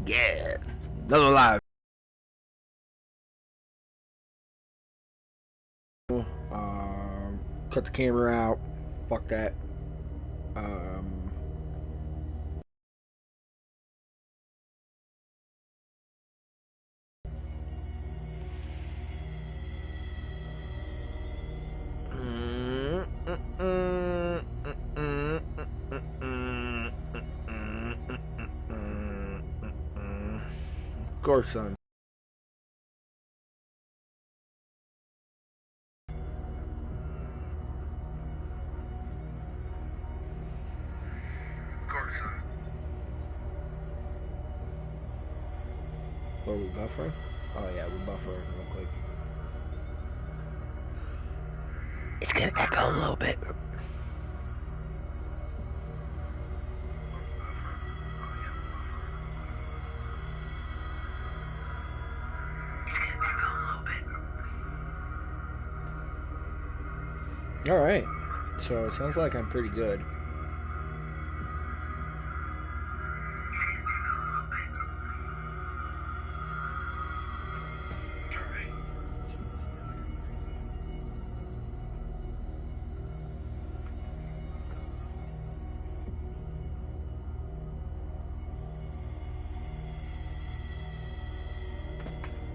Yeah. Another live. Cut the camera out. Fuck that. Of course, son. What are we buffering? Oh yeah, we're buffering real quick. It's gonna echo a little bit. Alright. So it sounds like I'm pretty good.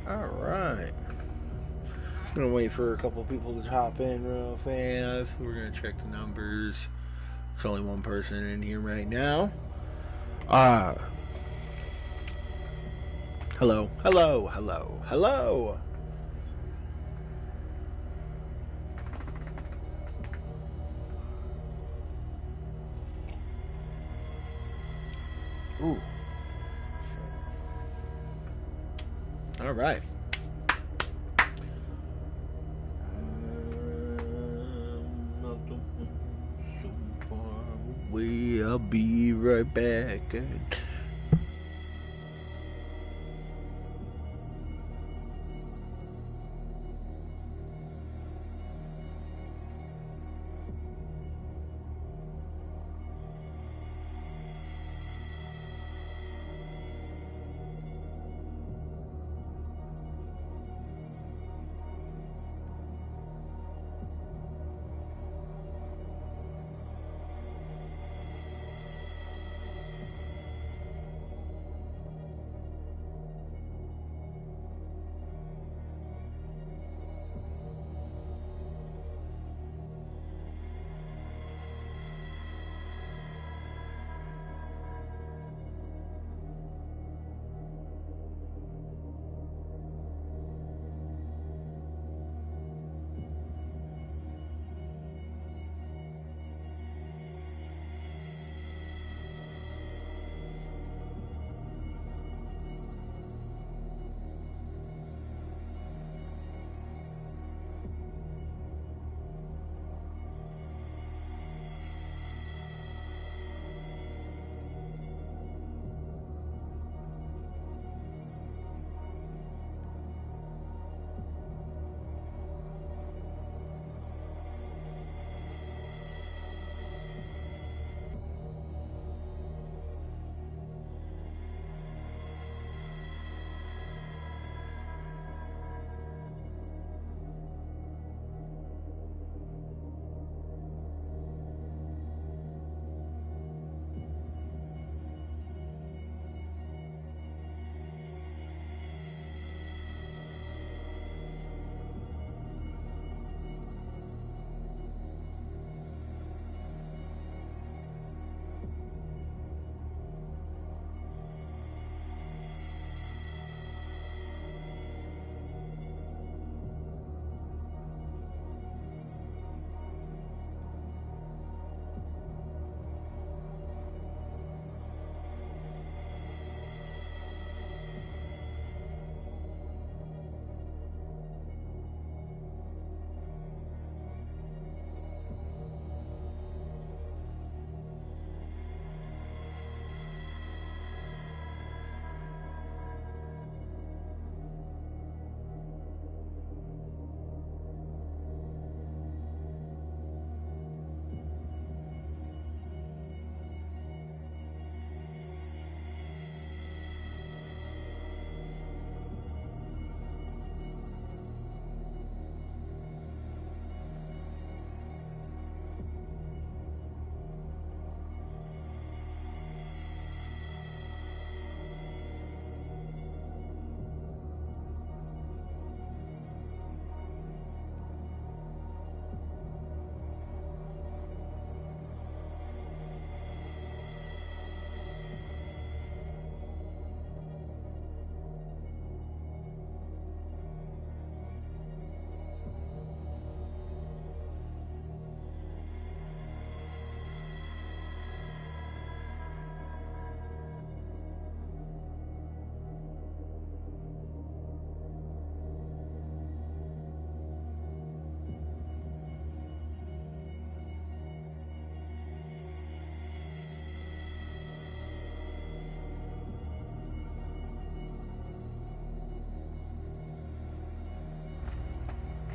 Alright. Gonna wait for a couple people to hop in real fast. We're gonna check the numbers. There's only one person in here right now. Hello, hello, hello, hello. Ooh. All right. I'll be right back.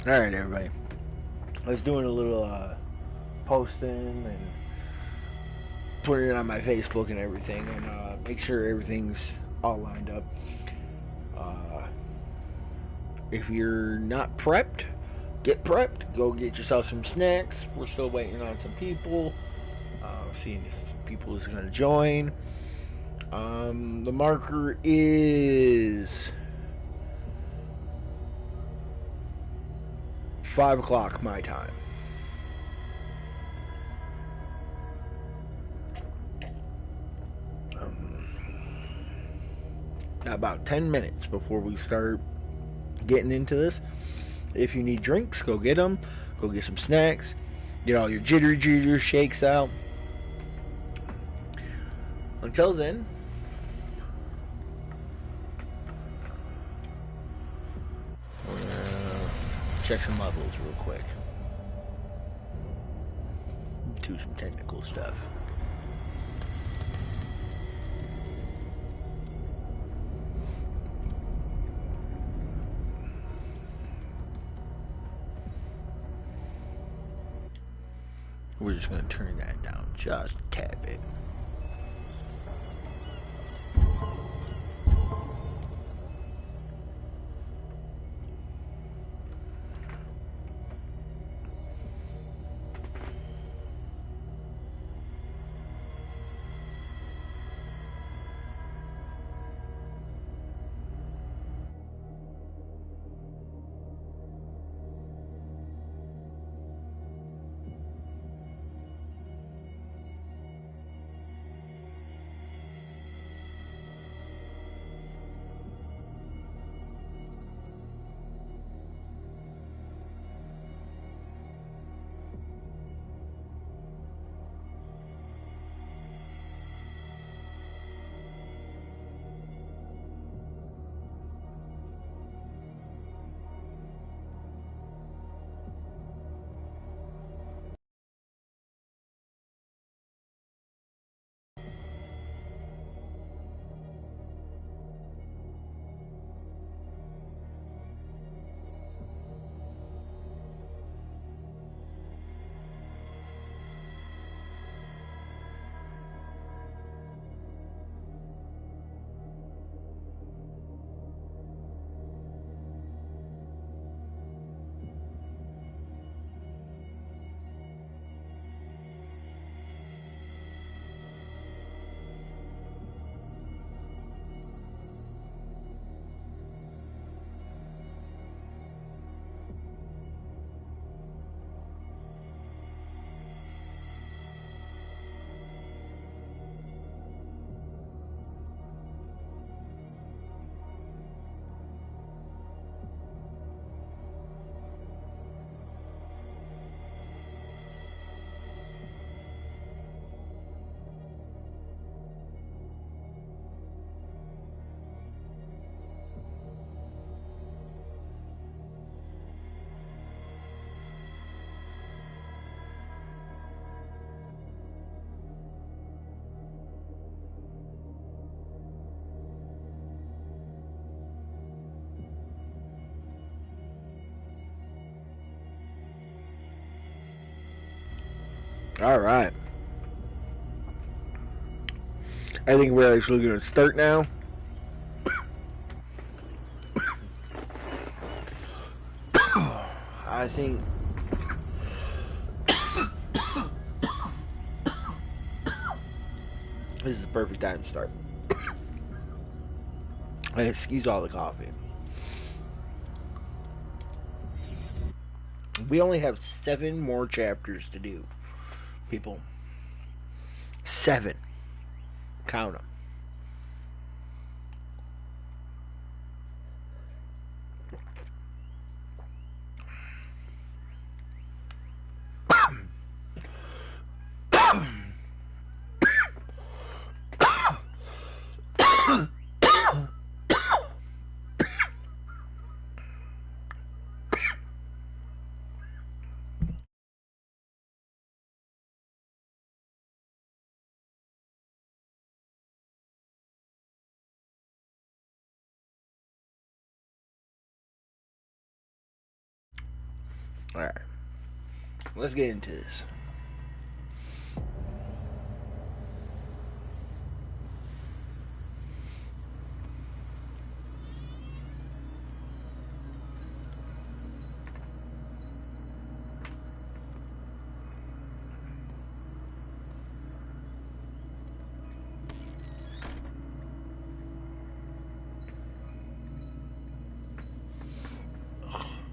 Alright, everybody. I was doing a little posting and putting it on my Facebook and everything, and make sure everything's all lined up. Uh, if you're not prepped, get prepped. Go get yourself some snacks. We're still waiting on some people. Seeing if people is going to join. The marker is 5 o'clock my time. About 10 minutes before we start getting into this. If you need drinks, go get them. Go get some snacks. Get all your jitter shakes out. Until then, we're gonna check some levels real quick. Do some technical stuff. We're just going to turn that down just a tad bit. Alright. I think we're actually going to start now. I think this is the perfect time to start. Excuse all the coffee. We only have 7 more chapters to do, people. 7. Count them. Alright. Let's get into this.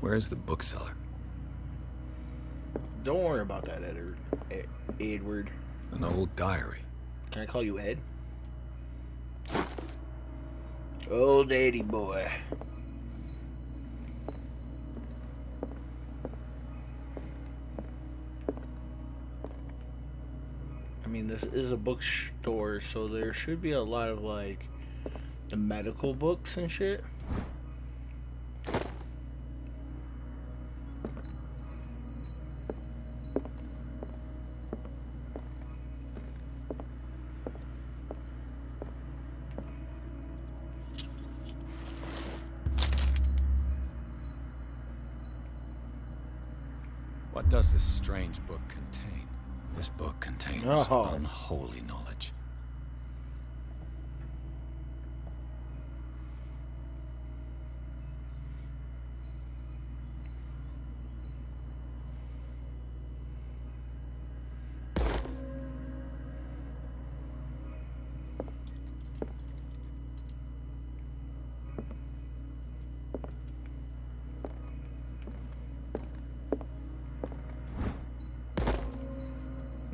Where's the bookseller? Don't worry about that, Edward. An old diary. Can I call you Ed? Old Eddie boy. I mean, this is a bookstore, so there should be a lot of, like, the medical books and shit. What does this strange book contain? This book contains unholy knowledge.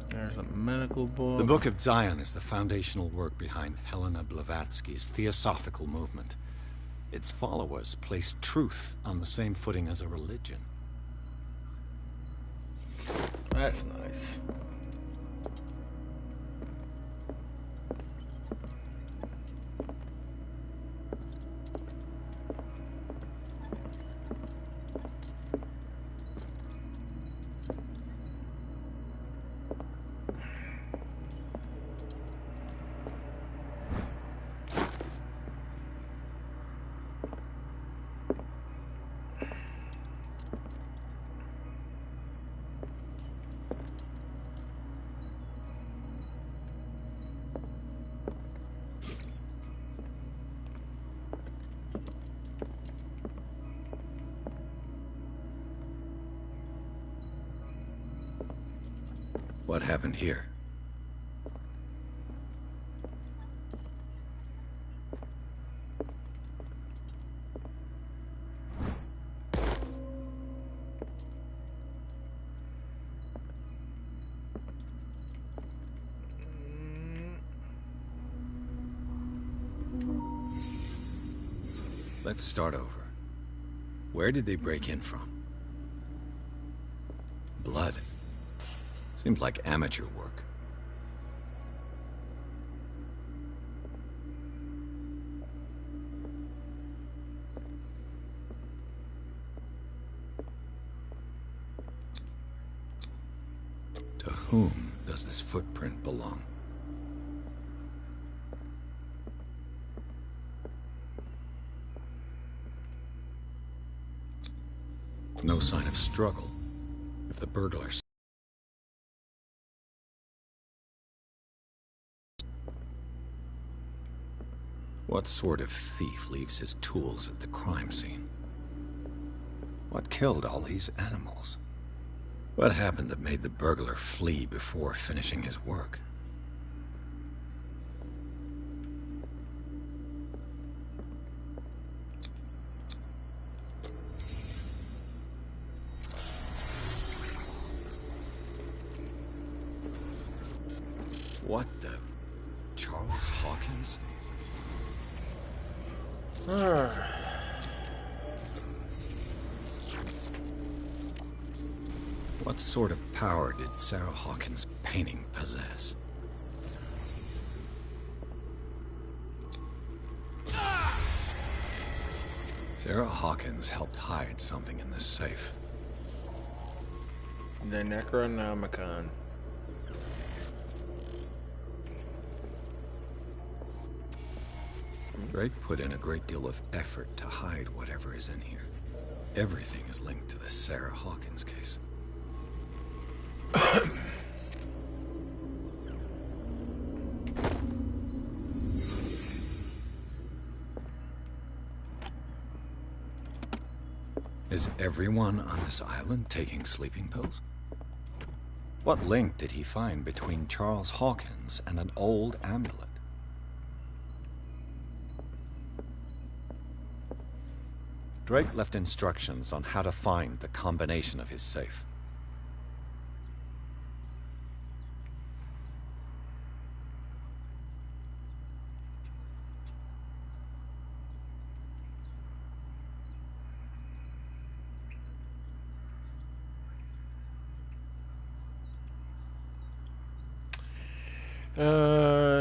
There's a medical book. The Book of Zion is the foundational work behind Helena Blavatsky's Theosophical movement. Its followers place truth on the same footing as a religion. That's nice. What happened here? Let's start over. Where did they break in from? Blood. Seems like amateur work. To whom does this footprint belong? No sign of struggle. If the burglars... What sort of thief leaves his tools at the crime scene? What killed all these animals? What happened that made the burglar flee before finishing his work? What the... Charles Hawkins? What sort of power did Sarah Hawkins' painting possess? Sarah Hawkins helped hide something in this safe. The Necronomicon. Drake put in a great deal of effort to hide whatever is in here. Everything is linked to the Sarah Hawkins case. Is everyone on this island taking sleeping pills? What link did he find between Charles Hawkins and an old amulet? Drake left instructions on how to find the combination of his safe.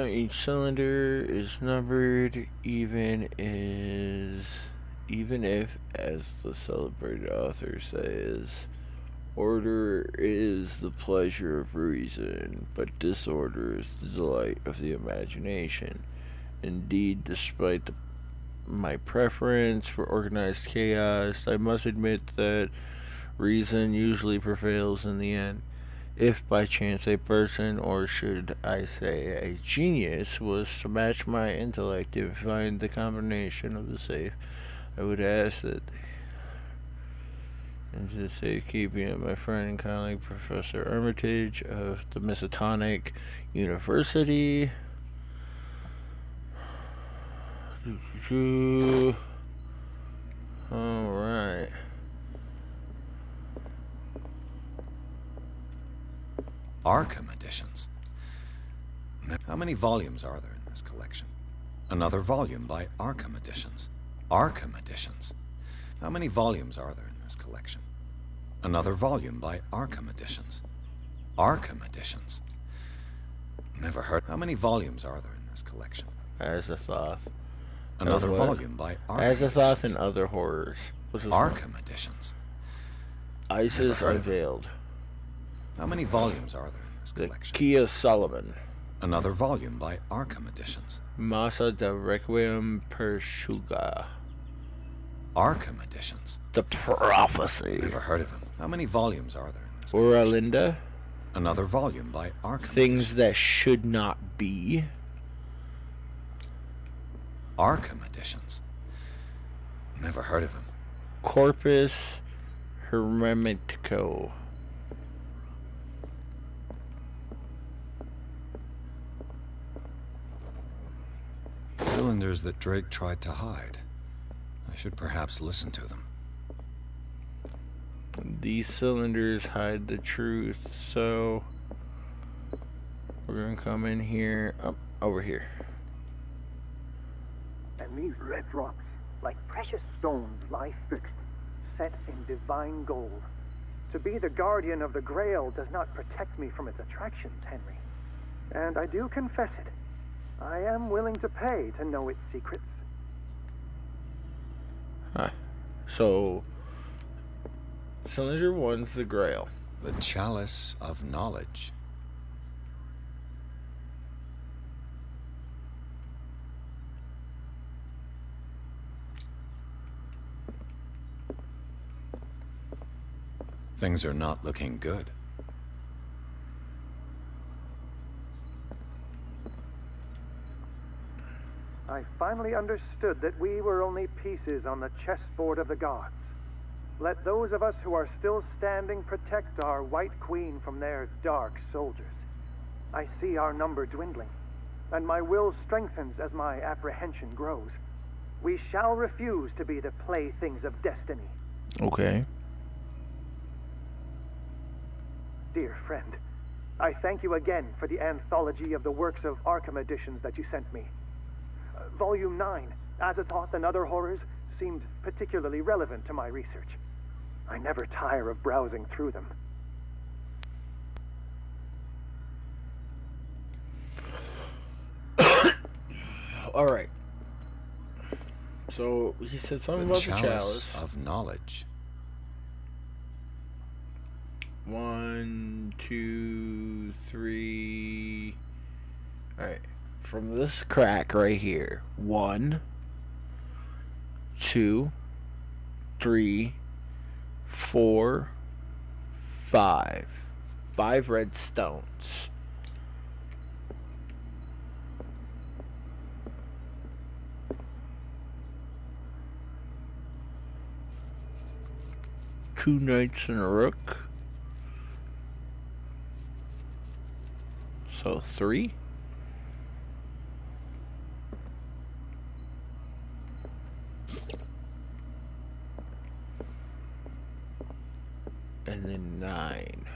Each cylinder is numbered even if, as the celebrated author says, order is the pleasure of reason, but disorder is the delight of the imagination. Indeed, despite my preference for organized chaos, I must admit that reason usually prevails in the end. If by chance a person, or should I say a genius, was to match my intellect and find the combination of the safe, I would ask that into the safekeeping of my friend and colleague Professor Armitage of the Miskatonic University. Alright. Arkham editions. How many volumes are there in this collection? Another volume by Arkham Editions. Arkham Editions. How many volumes are there in this collection? Another volume by Arkham Editions. Arkham Editions. Never heard. How many volumes are there in this collection? Azathoth. Another volume by Arkham Azathoth Editions. and other horrors. What's this Arkham one? Editions. Isis Unveiled. How many volumes are there in this The collection? Key of Solomon. Another volume by Arkham Editions. Massa de Requiem per Shuga. Arkham Editions. The Prophecy. Never heard of him. How many volumes are there in this collection? Oralinda. Another volume by Arkham Things Editions. that should not be. Arkham Editions. Never heard of him. Corpus Hermetico. Cylinders that Drake tried to hide. I should perhaps listen to them. These cylinders hide the truth, so we're gonna come in here, over here. And these red rocks, like precious stones, lie fixed, set in divine gold. To be the guardian of the Grail does not protect me from its attractions, Henry. And I do confess it. I am willing to pay to know its secrets. Huh. So, cylinder 1's the Grail. The Chalice of Knowledge. Things are not looking good. I finally understood that we were only pieces on the chessboard of the gods. Let those of us who are still standing protect our White Queen from their dark soldiers. I see our number dwindling, and my will strengthens as my apprehension grows. We shall refuse to be the playthings of destiny. Okay. Dear friend, I thank you again for the anthology of the works of Arkham Editions that you sent me. Volume 9, Azathoth and Other Horrors, seemed particularly relevant to my research. I never tire of browsing through them. All right. So he said something about the chalice of knowledge. 1, 2, 3. All right. From this crack right here. 1, 2, 3, 4, 5. 5 red stones. Two knights and a rook. So 3. And then 9.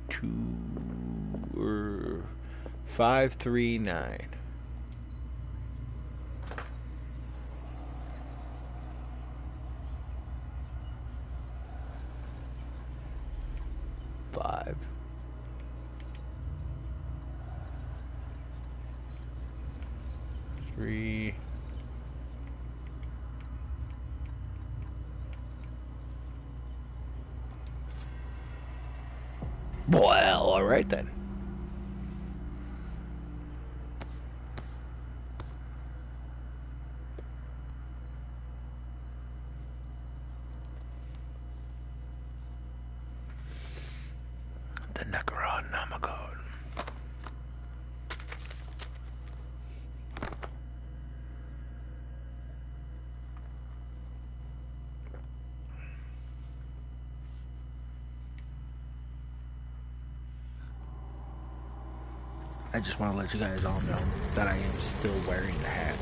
2 or 5, 3, 9. Five. Three. Well, all right then. The Necronomicon. I just want to let you guys all know that I am still wearing the hat.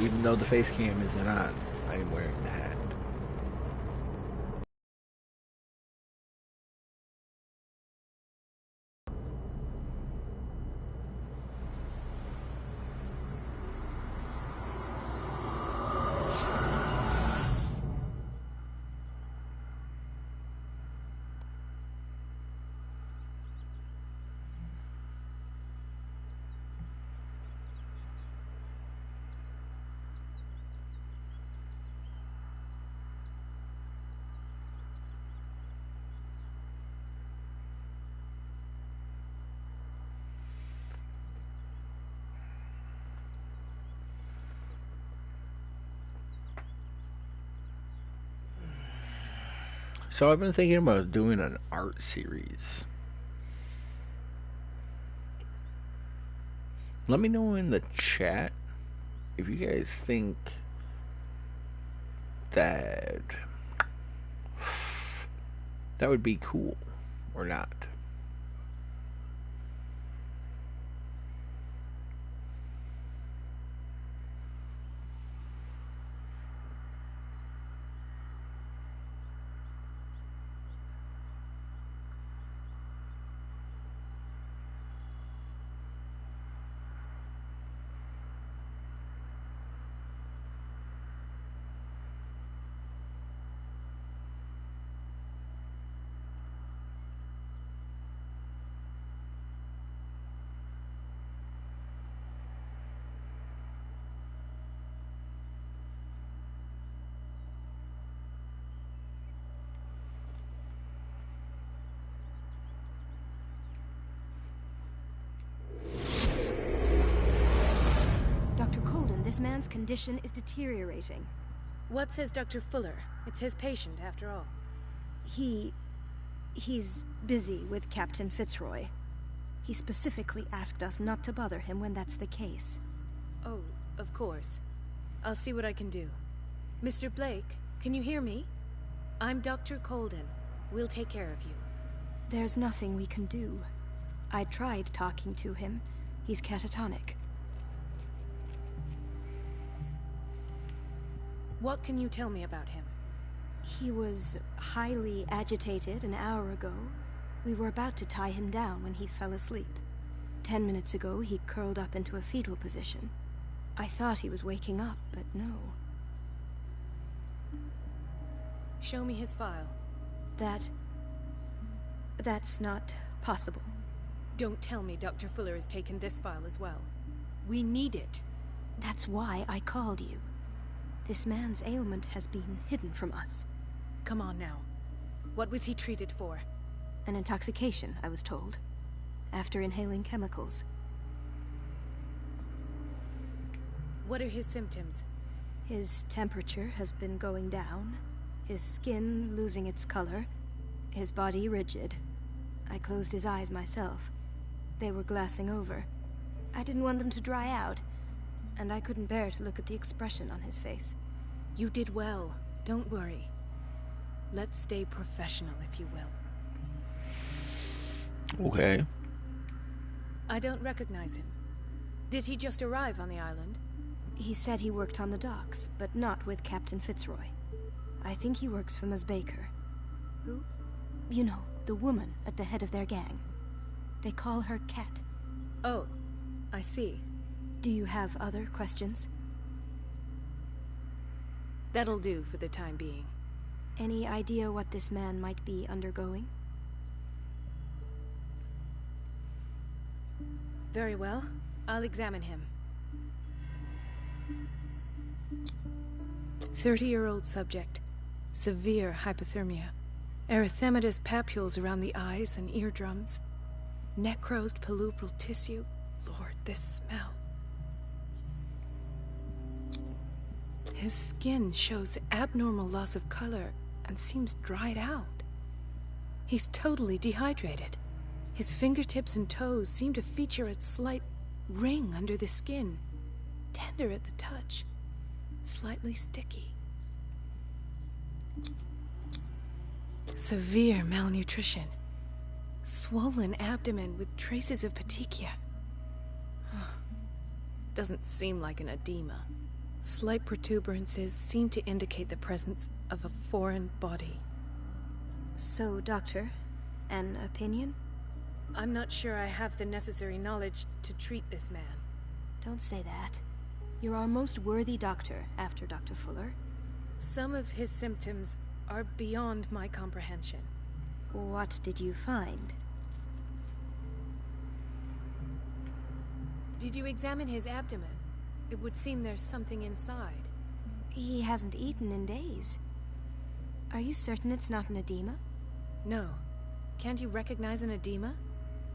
Even though the face cam isn't on, I am wearing the hat. So I've been thinking about doing an art series. Let me know in the chat if you guys think that would be cool or not. This man's condition is deteriorating. What says Dr. Fuller? It's his patient, after all. He's busy with Captain Fitzroy. He specifically asked us not to bother him when that's the case. Oh, of course. I'll see what I can do. Mr. Blake, can you hear me? I'm Dr. Colden. We'll take care of you. There's nothing we can do. I tried talking to him. He's catatonic. What can you tell me about him? He was highly agitated an hour ago. We were about to tie him down when he fell asleep. 10 minutes ago, he curled up into a fetal position. I thought he was waking up, but no. Show me his file. That's not possible. Don't tell me Dr. Fuller has taken this file as well. We need it. That's why I called you. This man's ailment has been hidden from us. Come on now. What was he treated for? An intoxication, I was told. After inhaling chemicals. What are his symptoms? His temperature has been going down. his skin losing its color, his body rigid. I closed his eyes myself. They were glassing over. I didn't want them to dry out, and I couldn't bear to look at the expression on his face. You did well. Don't worry. Let's stay professional, if you will. Okay. I don't recognize him. Did he just arrive on the island? He said he worked on the docks, but not with Captain Fitzroy. I think he works for Ms. Baker. Who? You know, the woman at the head of their gang. They call her Cat. Oh, I see. Do you have other questions? That'll do for the time being. Any idea what this man might be undergoing? Very well. I'll examine him. 30-year-old subject. Severe hypothermia. Erythematous papules around the eyes and eardrums. Necrosed palpebral tissue. Lord, this smell. His skin shows abnormal loss of color and seems dried out. He's totally dehydrated. His fingertips and toes seem to feature a slight ring under the skin, tender at the touch, slightly sticky. Severe malnutrition. Swollen abdomen with traces of petechia. Doesn't seem like an edema. Slight protuberances seem to indicate the presence of a foreign body. So, Doctor, an opinion? I'm not sure I have the necessary knowledge to treat this man. Don't say that. You're our most worthy doctor after Dr. Fuller. Some of his symptoms are beyond my comprehension. What did you find? Did you examine his abdomen? It would seem there's something inside. He hasn't eaten in days. Are you certain it's not an edema? No. Can't you recognize an edema?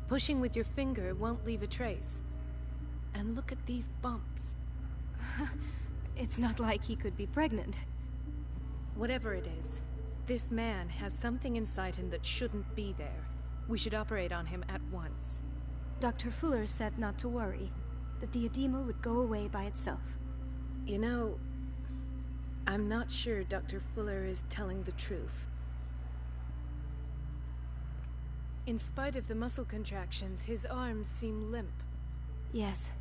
Pushing with your finger won't leave a trace. And look at these bumps. It's not like he could be pregnant. Whatever it is, this man has something inside him that shouldn't be there. We should operate on him at once. Dr. Fuller said not to worry, that the edema would go away by itself. You know, I'm not sure Dr. Fuller is telling the truth. In spite of the muscle contractions, his arms seem limp. Yes.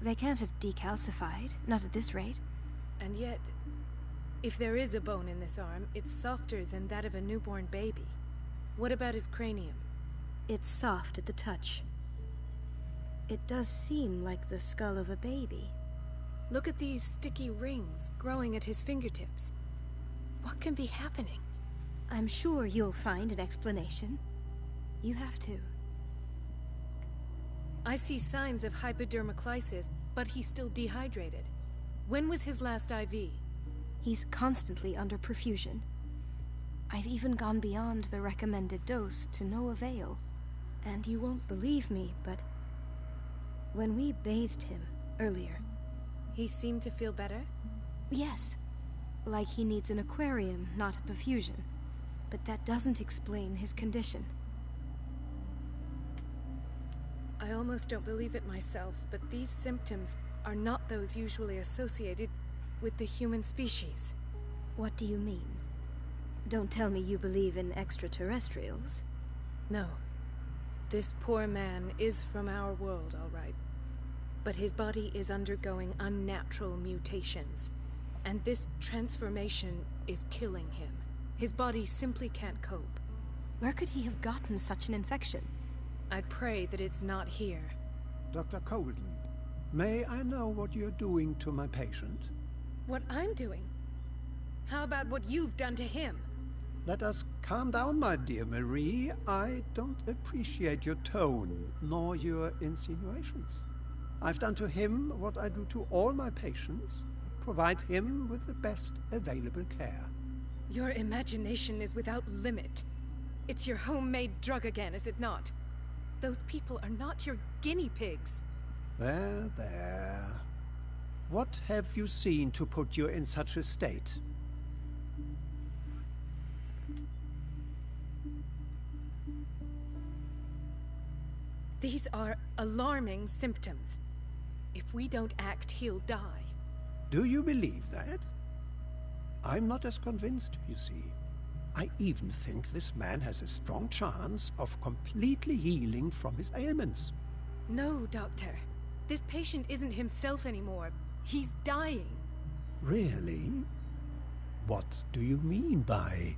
They can't have decalcified, not at this rate. And yet, if there is a bone in this arm, it's softer than that of a newborn baby. What about his cranium? It's soft at the touch. It does seem like the skull of a baby. Look at these sticky rings growing at his fingertips. What can be happening? I'm sure you'll find an explanation. You have to. I see signs of hypodermoclysis, but he's still dehydrated. When was his last IV? He's constantly under perfusion. I've even gone beyond the recommended dose to no avail. And you won't believe me, but when we bathed him earlier... He seemed to feel better? Yes. Like he needs an aquarium, not a perfusion. But that doesn't explain his condition. I almost don't believe it myself, but these symptoms are not those usually associated with the human species. What do you mean? Don't tell me you believe in extraterrestrials. No. This poor man is from our world, all right. But his body is undergoing unnatural mutations, and this transformation is killing him. His body simply can't cope. Where could he have gotten such an infection? I pray that it's not here. Dr. Colden, may I know what you're doing to my patient? What I'm doing? How about what you've done to him? Let us calm down, my dear Marie. I don't appreciate your tone, nor your insinuations. I've done to him what I do to all my patients, provide him with the best available care. Your imagination is without limit. It's your homemade drug again, is it not? Those people are not your guinea pigs. There, there. What have you seen to put you in such a state? These are alarming symptoms. If we don't act, he'll die. Do you believe that? I'm not as convinced, you see. I even think this man has a strong chance of completely healing from his ailments. No, Doctor. This patient isn't himself anymore. He's dying. Really? What do you mean by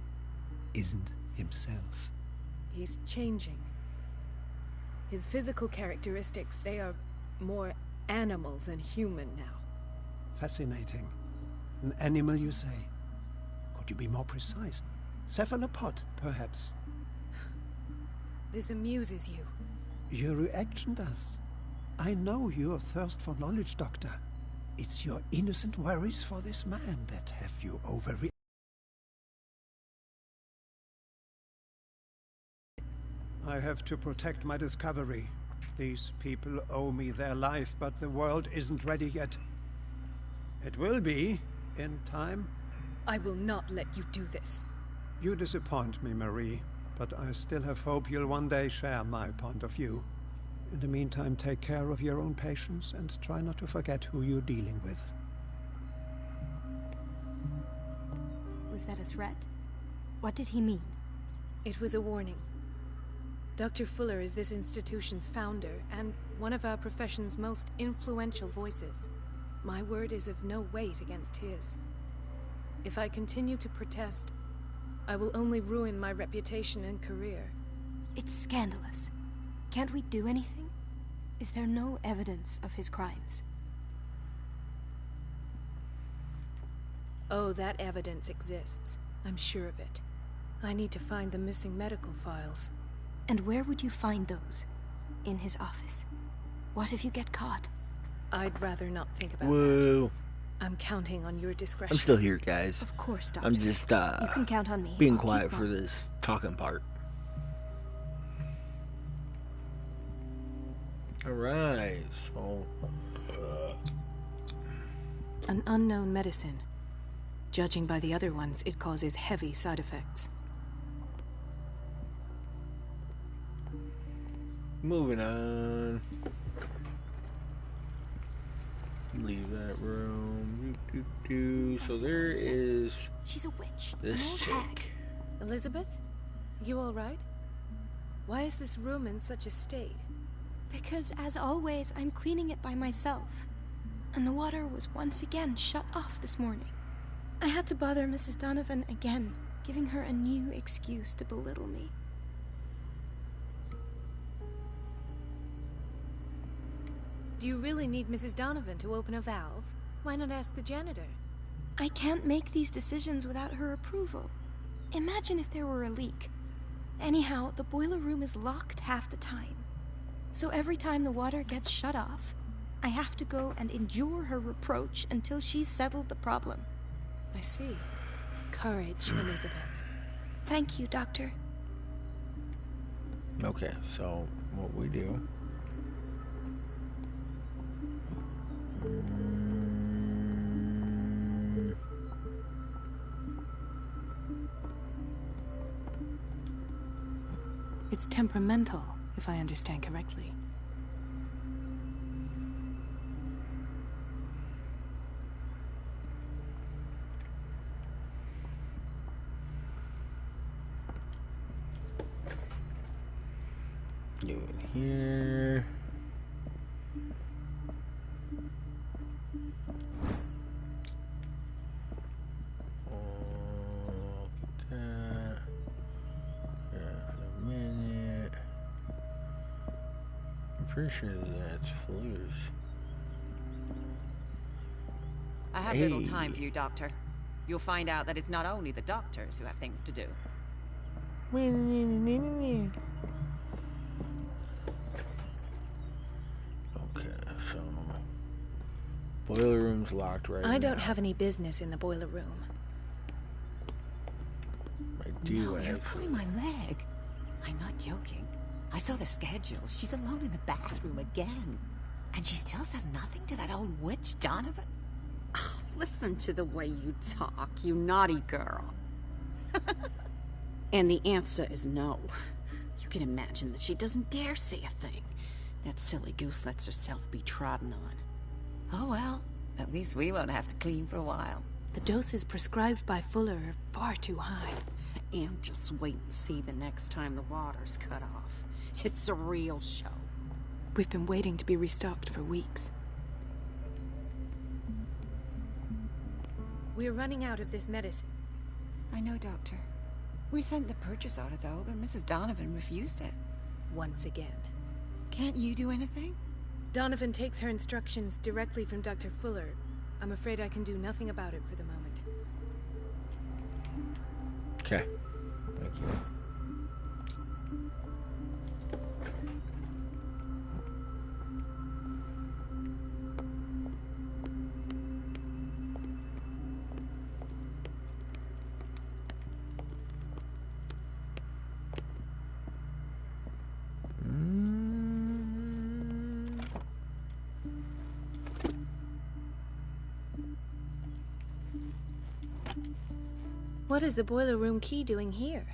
isn't himself? He's changing. His physical characteristics, they are more animal than human now. Fascinating. An animal, you say? Could you be more precise? Cephalopod, perhaps? This amuses you. Your reaction does. I know your thirst for knowledge, Doctor. It's your innocent worries for this man that have you overreacted. I have to protect my discovery. These people owe me their life, but the world isn't ready yet. It will be, in time. I will not let you do this. You disappoint me, Marie, but I still have hope you'll one day share my point of view. In the meantime, take care of your own patients and try not to forget who you're dealing with. Was that a threat? What did he mean? It was a warning. Dr. Fuller is this institution's founder and one of our profession's most influential voices. My word is of no weight against his. If I continue to protest, I will only ruin my reputation and career. It's scandalous. Can't we do anything? Is there no evidence of his crimes? Oh, that evidence exists. I'm sure of it. I need to find the missing medical files. And where would you find those? In his office? What if you get caught? I'd rather not think about Whoa. that. I'm counting on your discretion. I'm still here, guys. Of course, Doctor. I'm just, you can count on me. being I'll quiet keep for on. this talking part. Alright, so... An unknown medicine. Judging by the other ones, it causes heavy side effects. Moving on. Leave that room. So there is She's a witch. this An old chick. hag. Elizabeth? You all right? Why is this room in such a state? Because, as always, I'm cleaning it by myself. And the water was once again shut off this morning. I had to bother Mrs. Donovan again, giving her a new excuse to belittle me. Do you really need Mrs. Donovan to open a valve? Why not ask the janitor? I can't make these decisions without her approval. Imagine if there were a leak. Anyhow, the boiler room is locked half the time. So every time the water gets shut off, I have to go and endure her reproach until she's settled the problem. I see. Courage, Elizabeth. Thank you, Doctor. Okay, so what we do... It's temperamental, if I understand correctly. You in here. Look at that. Yeah, for a minute. I'm pretty sure that's Flutter's. I have little time for you, Doctor. You'll find out that it's not only the doctors who have things to do. Okay, so boiler room's locked right now. I don't have any business in the boiler room. I do. No, you're actually. pulling my leg. I'm not joking. I saw the schedule. She's alone in the bathroom again. And she still says nothing to that old witch, Donovan? Oh, listen to the way you talk, you naughty girl. And the answer is no. You can imagine that she doesn't dare say a thing. That silly goose lets herself be trodden on. Oh well, at least we won't have to clean for a while. The doses prescribed by Fuller are far too high. And just wait and see the next time the water's cut off. It's a real show. We've been waiting to be restocked for weeks. We're running out of this medicine. I know, Doctor. We sent the purchase order, though, but Mrs. Donovan refused it. Once again. Can't you do anything? Donovan takes her instructions directly from Dr. Fuller. I'm afraid I can do nothing about it for the moment. Okay. Thank you. What is the boiler room key doing here?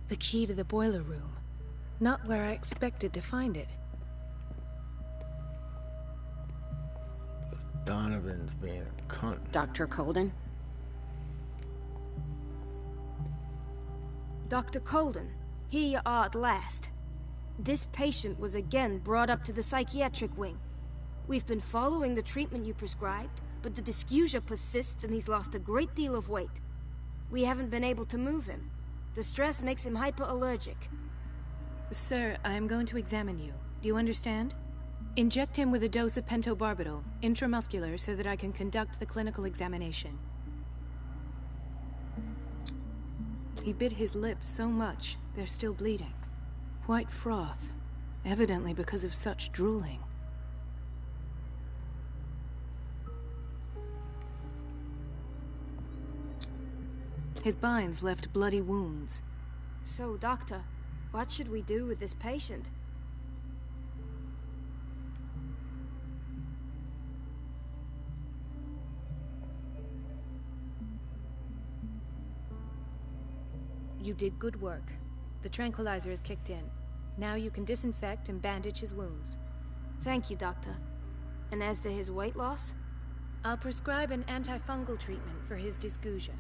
The key to the boiler room. Not where I expected to find it. Donovan's being a cunt. Dr. Colden? Dr. Colden, here you are at last. This patient was again brought up to the psychiatric wing. We've been following the treatment you prescribed, but the dysgeusia persists and he's lost a great deal of weight. We haven't been able to move him. The stress makes him hyperallergic. Sir, I am going to examine you. Do you understand? Inject him with a dose of pentobarbital, intramuscular, so that I can conduct the clinical examination. He bit his lips so much, they're still bleeding. White froth, evidently because of such drooling. His binds left bloody wounds. So, Doctor, what should we do with this patient? You did good work. The tranquilizer is kicked in. Now you can disinfect and bandage his wounds. Thank you, Doctor. And as to his weight loss? I'll prescribe an antifungal treatment for his dysgeusia.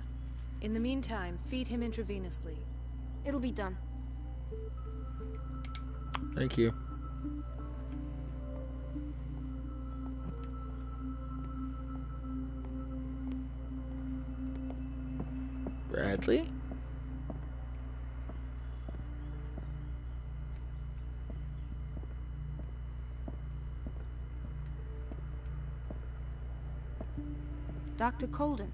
In the meantime, feed him intravenously. It'll be done. Thank you. Bradley? Dr. Colden.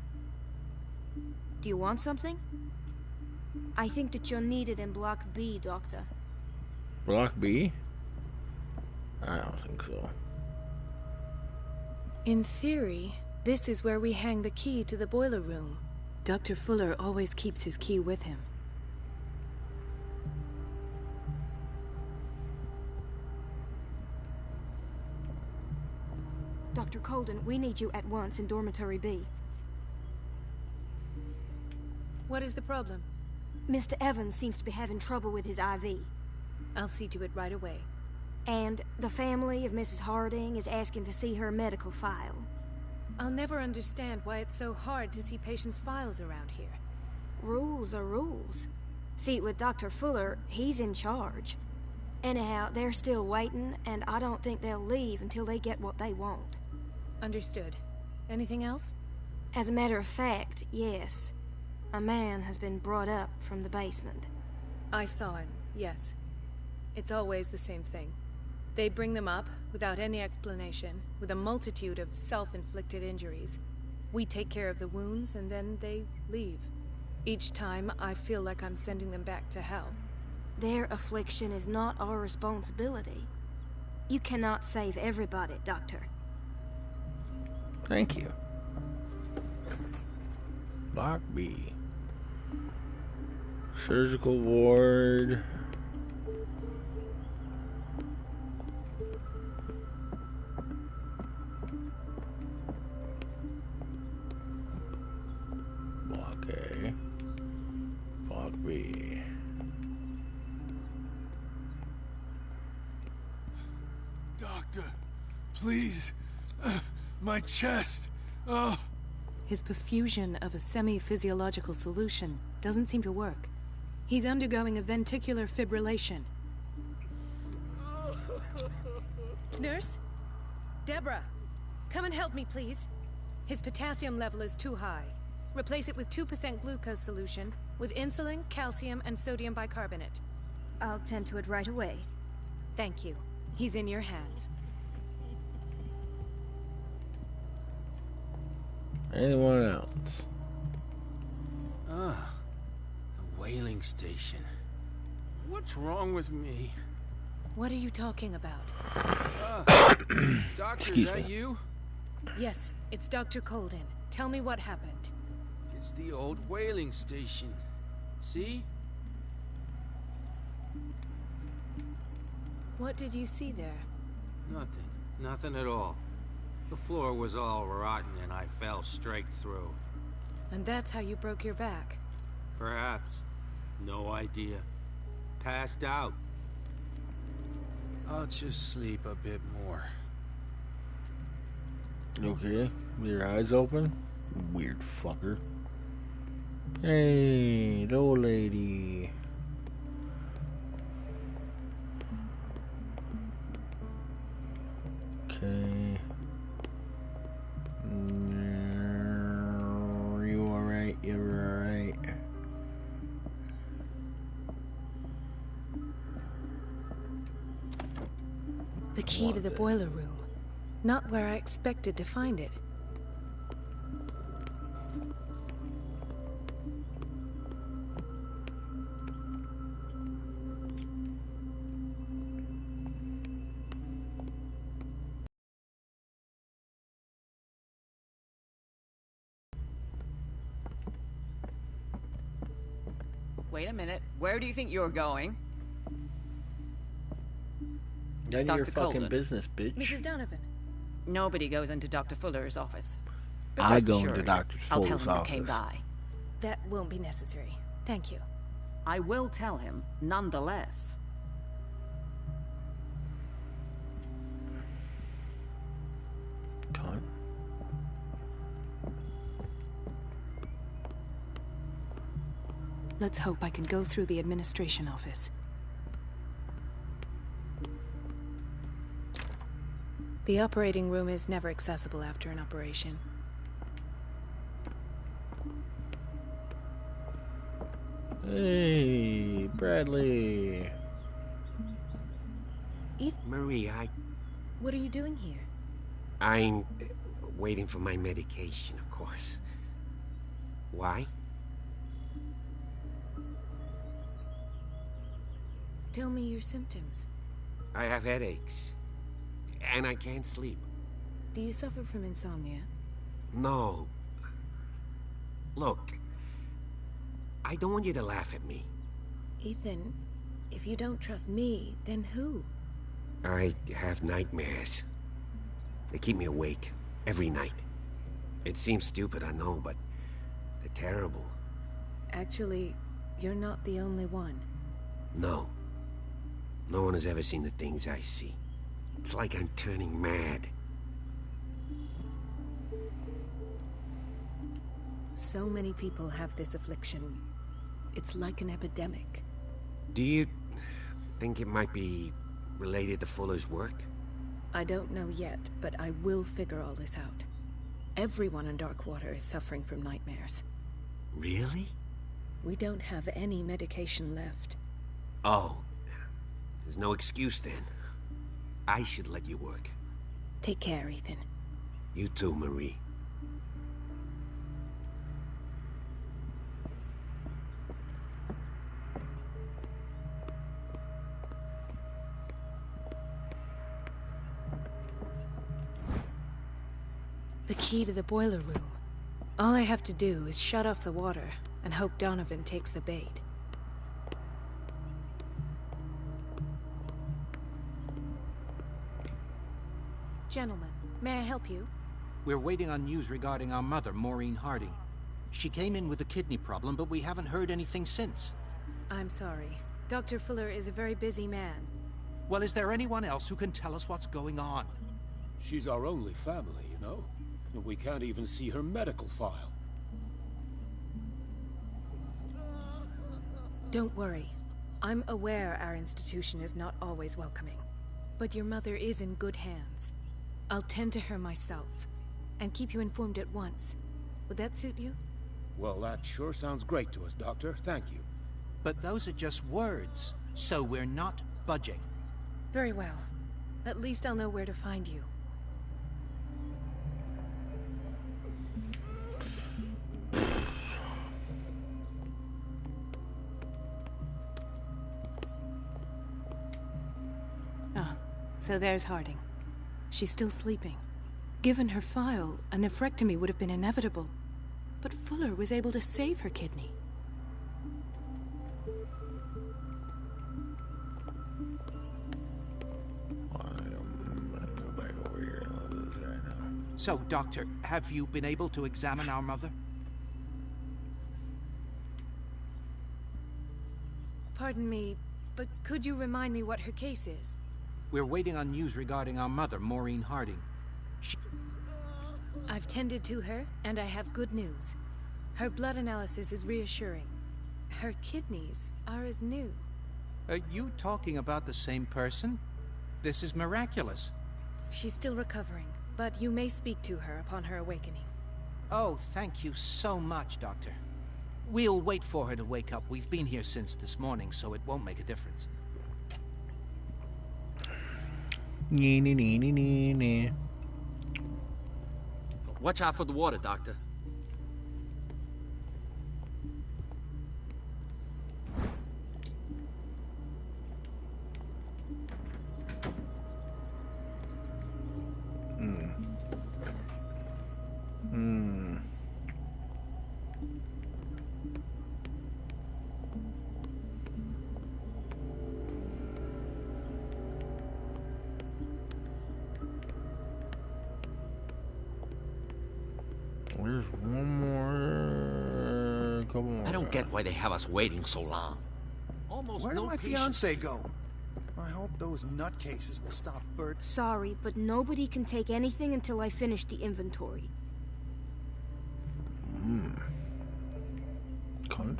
Do you want something? I think that you're needed in Block B, Doctor. Block B? I don't think so. In theory, this is where we hang the key to the boiler room. Dr. Fuller always keeps his key with him. Dr. Colden, we need you at once in Dormitory B. What is the problem? Mr. Evans seems to be having trouble with his IV. I'll see to it right away. And the family of Mrs. Harding is asking to see her medical file. I'll never understand why it's so hard to see patients' files around here. Rules are rules. See, with Dr. Fuller, he's in charge. Anyhow, they're still waiting, and I don't think they'll leave until they get what they want. Understood. Anything else? As a matter of fact, yes. A man has been brought up from the basement. I saw him, yes. It's always the same thing. They bring them up, without any explanation, with a multitude of self-inflicted injuries. We take care of the wounds, and then they leave. Each time, I feel like I'm sending them back to hell. Their affliction is not our responsibility. You cannot save everybody, Doctor. Thank you. Block B. Surgical ward. Block A. Block B. please. My chest. Oh. His perfusion of a semi-physiological solution doesn't seem to work. He's undergoing a ventricular fibrillation. Nurse? Deborah, come and help me, please. His potassium level is too high. Replace it with 2% glucose solution with insulin, calcium, and sodium bicarbonate. I'll tend to it right away. Thank you. He's in your hands. Anyone else? Ah, the whaling station. What's wrong with me? What are you talking about? Doctor, Excuse is that me. you? Yes, it's Dr. Colden. Tell me what happened. It's the old whaling station. See? What did you see there? Nothing. Nothing at all. The floor was all rotten and I fell straight through. And that's how you broke your back? Perhaps. No idea. Passed out. I'll just sleep a bit more. Okay, your eyes open? Weird fucker. Hey, the old lady. Okay. You alright? You're alright. The key to the boiler room. Not where I expected to find it. Wait a minute. Where do you think you're going? None of your Dr. fucking Colden. business, bitch. Mrs. Donovan. Nobody goes into Dr. Fuller's office. But I rest go into assured, Dr. I'll tell Fuller's him you came office. by. That won't be necessary. Thank you. I will tell him, nonetheless. Cunt. Let's hope I can go through the administration office. The operating room is never accessible after an operation. Hey, Bradley. Marie, What are you doing here? I'm waiting for my medication, of course. Why? Tell me your symptoms. I have headaches. And I can't sleep. Do you suffer from insomnia? No. Look, I don't want you to laugh at me. Ethan, if you don't trust me, then who? I have nightmares. They keep me awake every night. It seems stupid, I know, but they're terrible. Actually, you're not the only one. No. No one has ever seen the things I see. It's like I'm turning mad. So many people have this affliction. It's like an epidemic. Do you think it might be related to Fuller's work? I don't know yet, but I will figure all this out. Everyone in Darkwater is suffering from nightmares. Really? We don't have any medication left. Oh. There's no excuse then. I should let you work. Take care, Ethan. You too, Marie. The key to the boiler room. All I have to do is shut off the water and hope Donovan takes the bait. Gentlemen, may I help you? We're waiting on news regarding our mother, Maureen Harding. She came in with a kidney problem, but we haven't heard anything since. I'm sorry. Dr. Fuller is a very busy man. Well, is there anyone else who can tell us what's going on? She's our only family, you know? And we can't even see her medical file. Don't worry. I'm aware our institution is not always welcoming. But your mother is in good hands. I'll tend to her myself, and keep you informed at once. Would that suit you? Well, that sure sounds great to us, Doctor. Thank you. But those are just words, so we're not budging. Very well. At least I'll know where to find you. Ah, so there's Harding. She's still sleeping. Given her file, a nephrectomy would have been inevitable. But Fuller was able to save her kidney. So, Doctor, have you been able to examine our mother? Pardon me, but could you remind me what her case is? We're waiting on news regarding our mother, Maureen Harding. I've tended to her, and I have good news. Her blood analysis is reassuring. Her kidneys are as new. Are you talking about the same person? This is miraculous. She's still recovering, but you may speak to her upon her awakening. Oh, thank you so much, Doctor. We'll wait for her to wake up. We've been here since this morning, so it won't make a difference. Watch out for the water, Doctor. There's one more. Couple more. I don't get why they have us waiting so long. Almost Where no did my patience. fiancé go? I hope those nutcases will stop Bert. Sorry, but nobody can take anything until I finish the inventory. Cunt.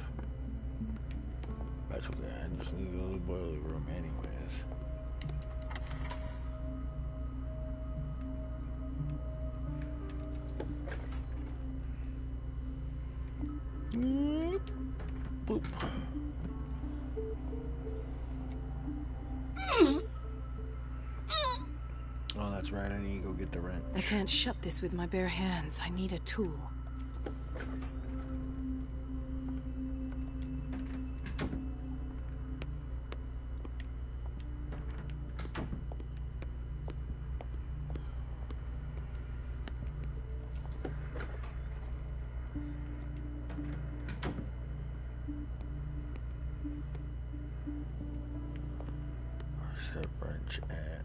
That's okay, I just need to go to the boiler room anyways. Boop. Oh, that's right, I need to go get the rent. I can't shut this with my bare hands. I need a tool. Where's that wrench at?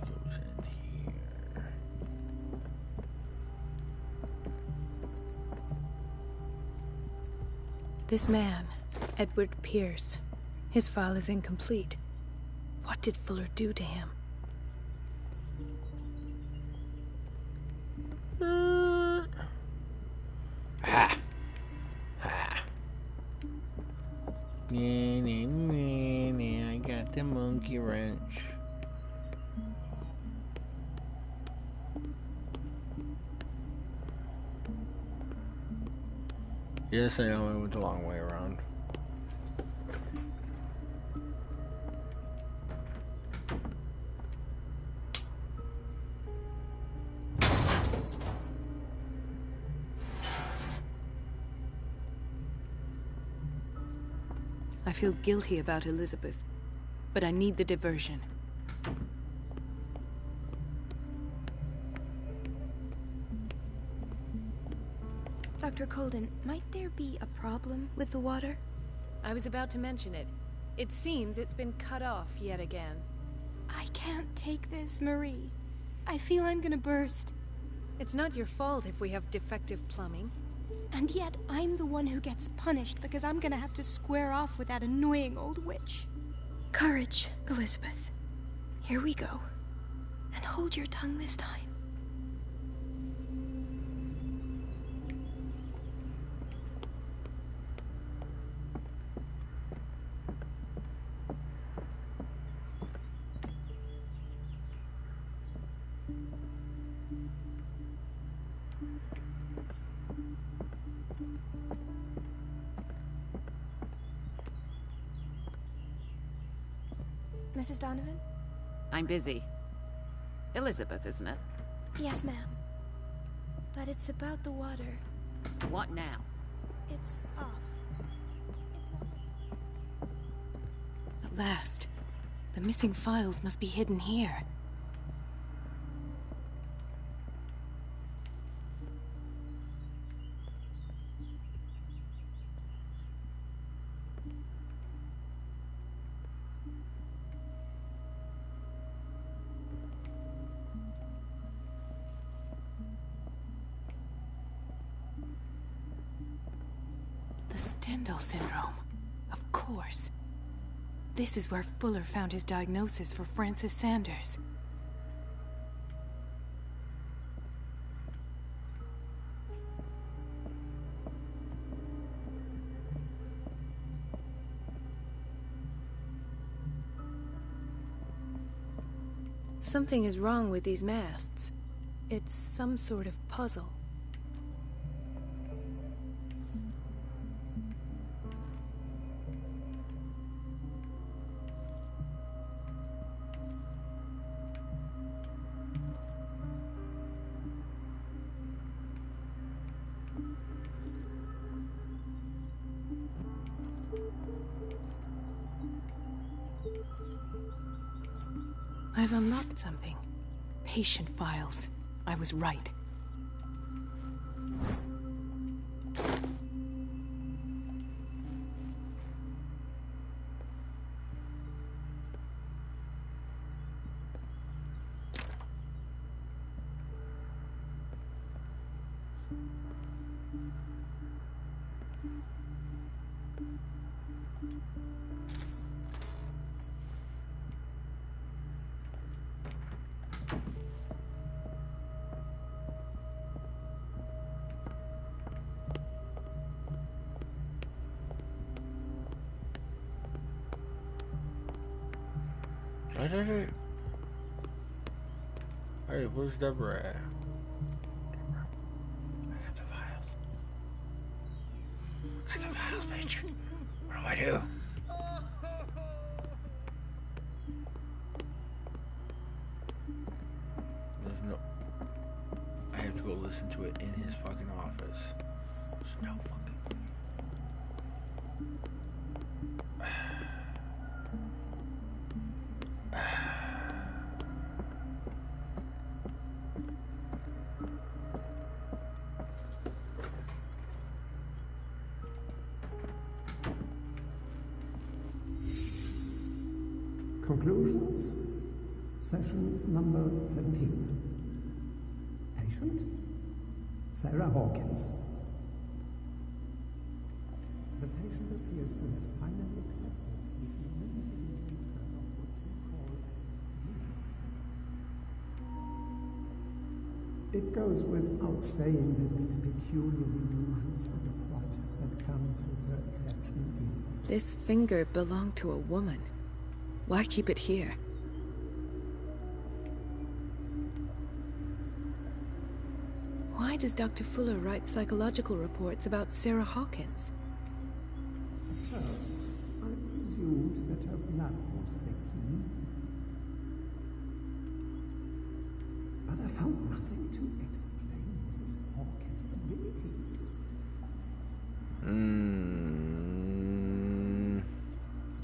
Goes in here. This man, Edward Pierce, his file is incomplete. What did Fuller do to him? Ha! Ha! I got the monkey wrench. Yes, I know it was a long way around. I feel guilty about Elizabeth, but I need the diversion. Dr. Colden, might there be a problem with the water? I was about to mention it. It seems it's been cut off yet again. I can't take this, Marie. I feel I'm gonna burst. It's not your fault if we have defective plumbing. And yet, I'm the one who gets punished because I'm gonna have to square off with that annoying old witch. Courage, Elizabeth. Here we go. And hold your tongue this time. Mrs. Donovan? I'm busy. Elizabeth, isn't it? Yes, ma'am. But it's about the water. What now? It's off. It's not... At last. The missing files must be hidden here. The Stendhal syndrome. Of course. This is where Fuller found his diagnosis for Francis Sanders. Something is wrong with these masts. It's some sort of puzzle. I've unlocked something. Patient files. I was right. Hey, where's Deborah at? I got the files, bitch. What do I do? There's no... I have to go listen to it in his fucking office. There's no fucking... Conclusions, session number 17. Patient, Sarah Hawkins. The patient appears to have finally accepted the illusory nature of what she calls mythos. It goes without saying that these peculiar delusions are the price that comes with her exceptional gifts. This finger belonged to a woman. Why keep it here? Why does Dr. Fuller write psychological reports about Sarah Hawkins? At first, I presumed that her blood was the key. But I found nothing to explain Mrs. Hawkins' abilities.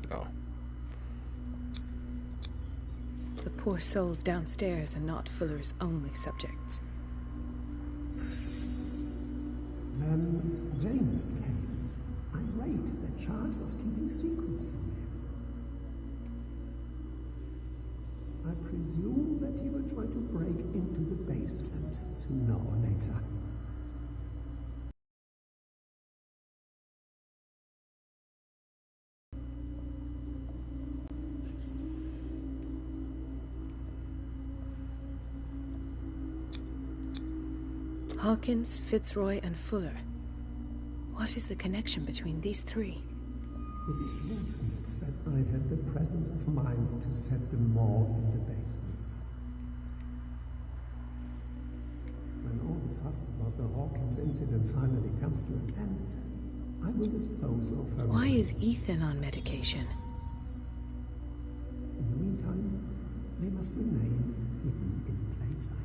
No. The poor souls downstairs are not Fuller's only subjects. Then James came. Irate that Charles was keeping secrets from him. I presume that he will try to break into the basement sooner or later. Hawkins, Fitzroy, and Fuller. What is the connection between these three? It is fortunate that I had the presence of mind to set the morgue in the basement. When all the fuss about the Hawkins incident finally comes to an end, I will dispose of her. Why is Ethan on medication? In the meantime, they must remain hidden in plain sight.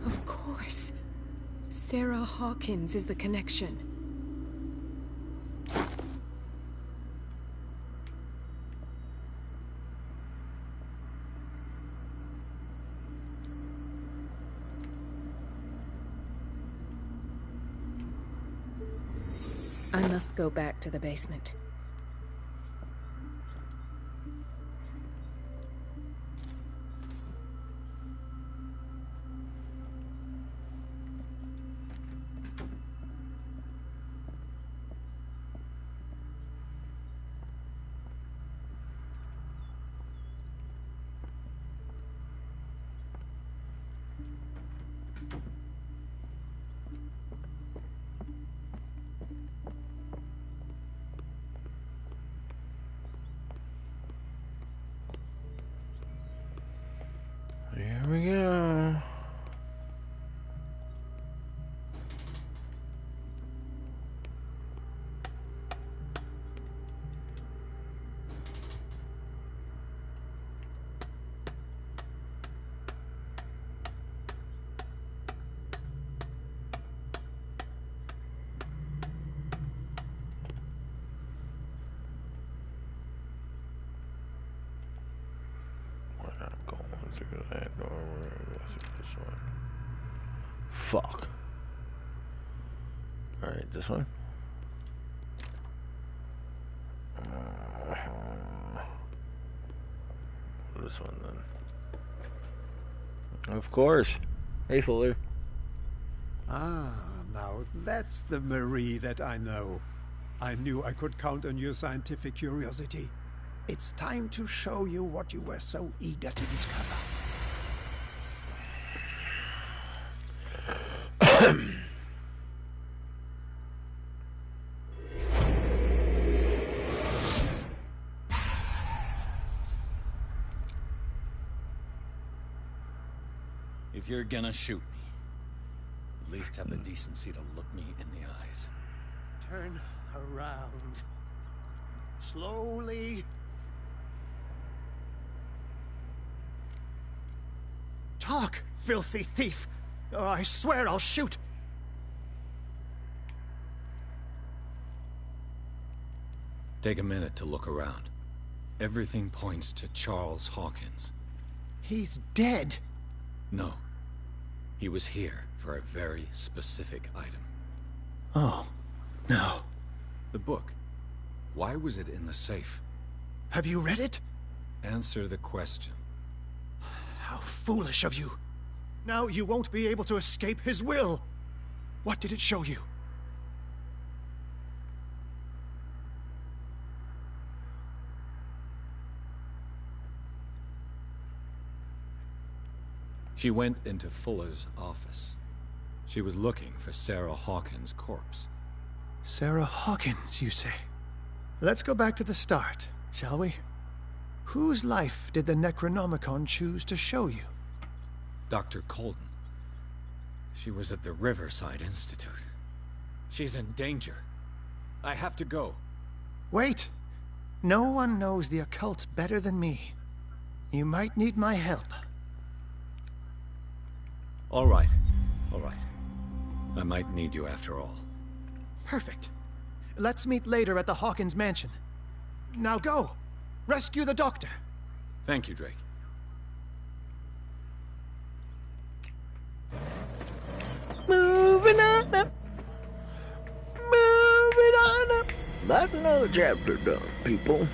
Of course. Sarah Hawkins is the connection. I must go back to the basement. Here we go. Through that door, this one. Fuck. Alright, this one. This one then. Of course. Hey, Fuller. Ah, now that's the Marie that I know. I knew I could count on your scientific curiosity. It's time to show you what you were so eager to discover. If you're gonna shoot me, at least have the decency to look me in the eyes. Turn around. Slowly. Talk, filthy thief! Or I swear I'll shoot! Take a minute to look around. Everything points to Charles Hawkins. He's dead! No. He was here for a very specific item. Oh, no. The book. Why was it in the safe? Have you read it? Answer the question. How foolish of you. Now you won't be able to escape his will. What did it show you? She went into Fuller's office. She was looking for Sarah Hawkins' corpse. Sarah Hawkins, you say? Let's go back to the start, shall we? Whose life did the Necronomicon choose to show you? Dr. Colden. She was at the Riverside Institute. She's in danger. I have to go. Wait! No one knows the occult better than me. You might need my help. All right. All right. I might need you after all. Perfect. Let's meet later at the Hawkins mansion. Now go! Rescue the doctor! Thank you, Drake. Moving on up. Moving on up. That's another chapter done, people.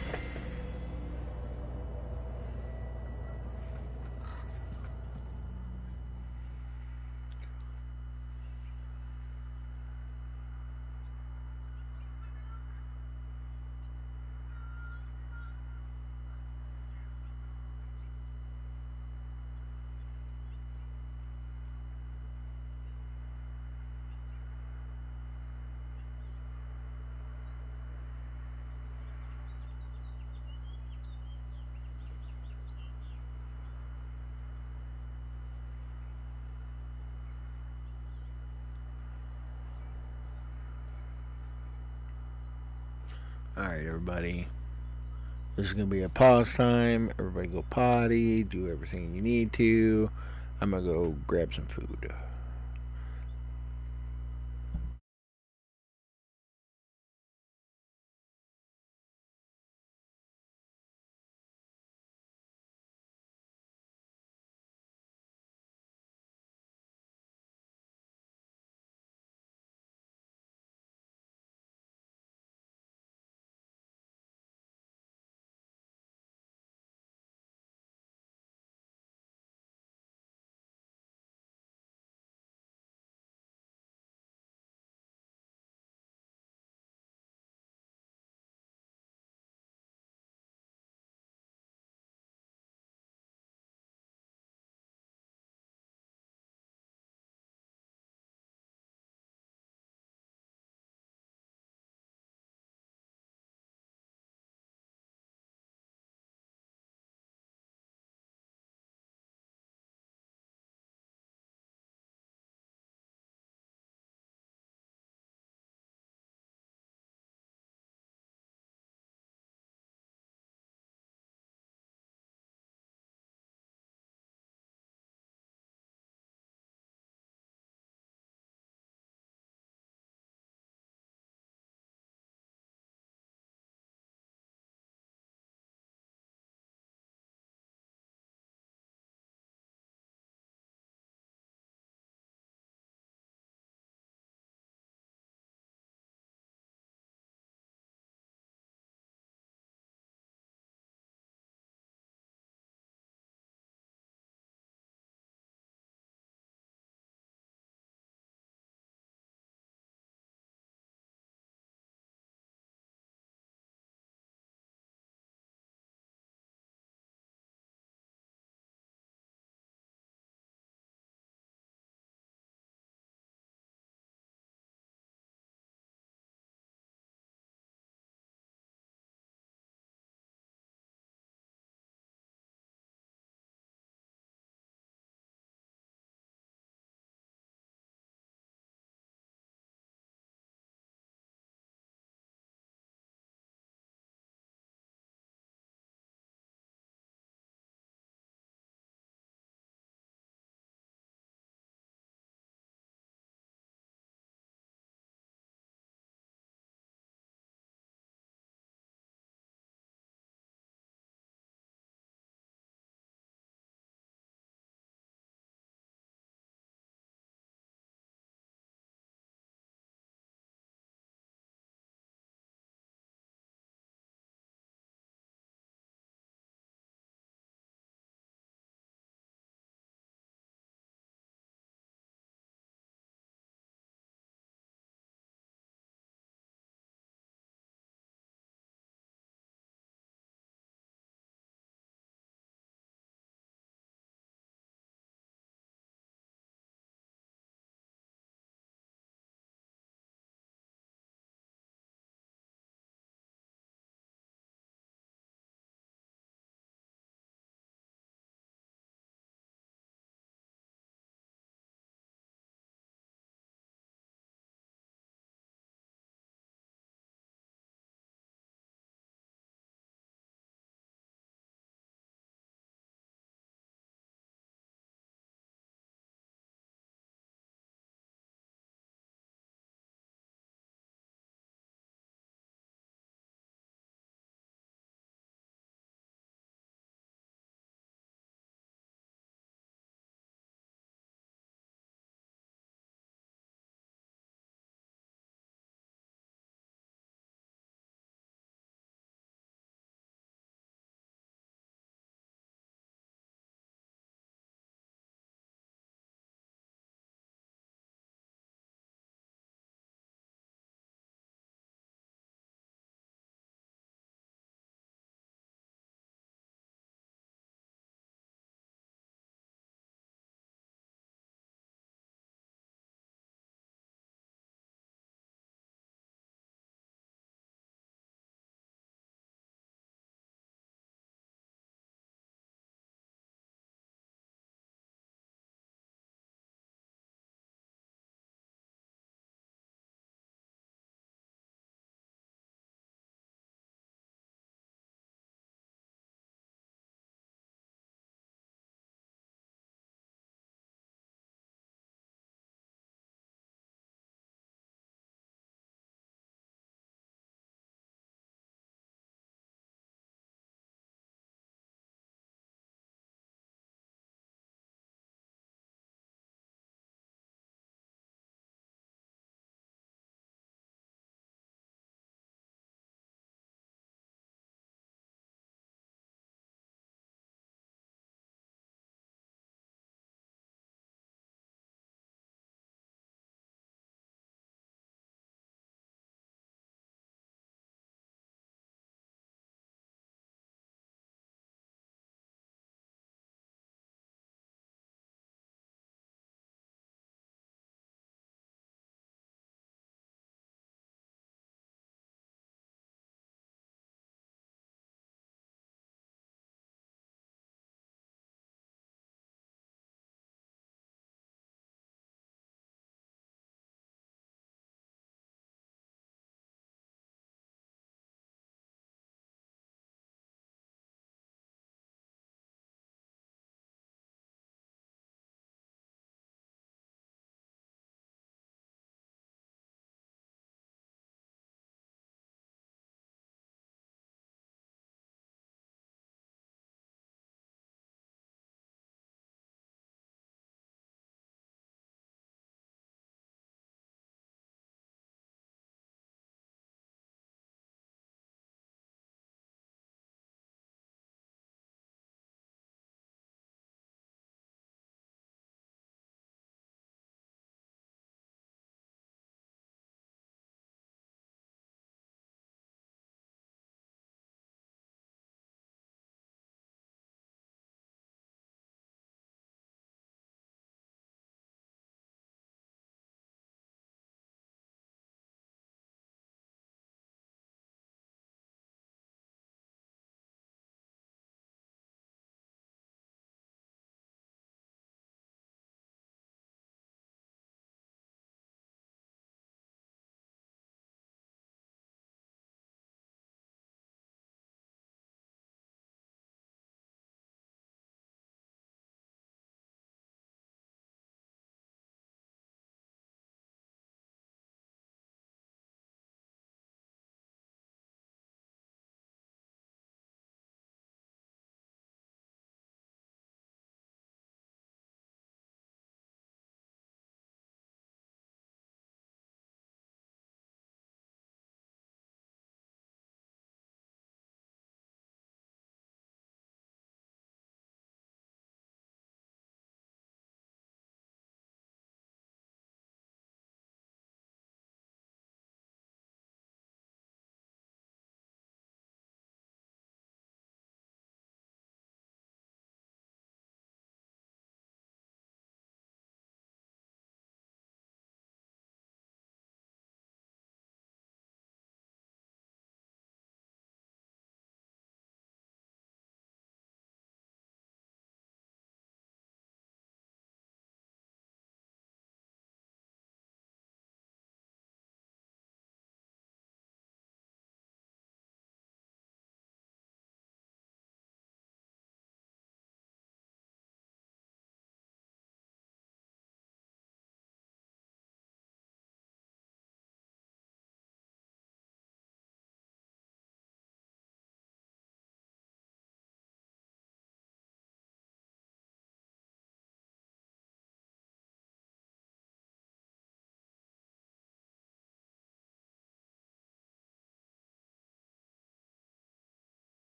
Alright, everybody. This is going to be a pause time. Everybody go potty. Do everything you need to. I'm going to go grab some food.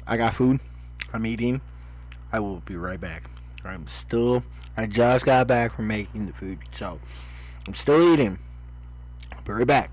I got food. I'm eating. I will be right back. I just got back from making the food, so I'm still eating. I'll be right back.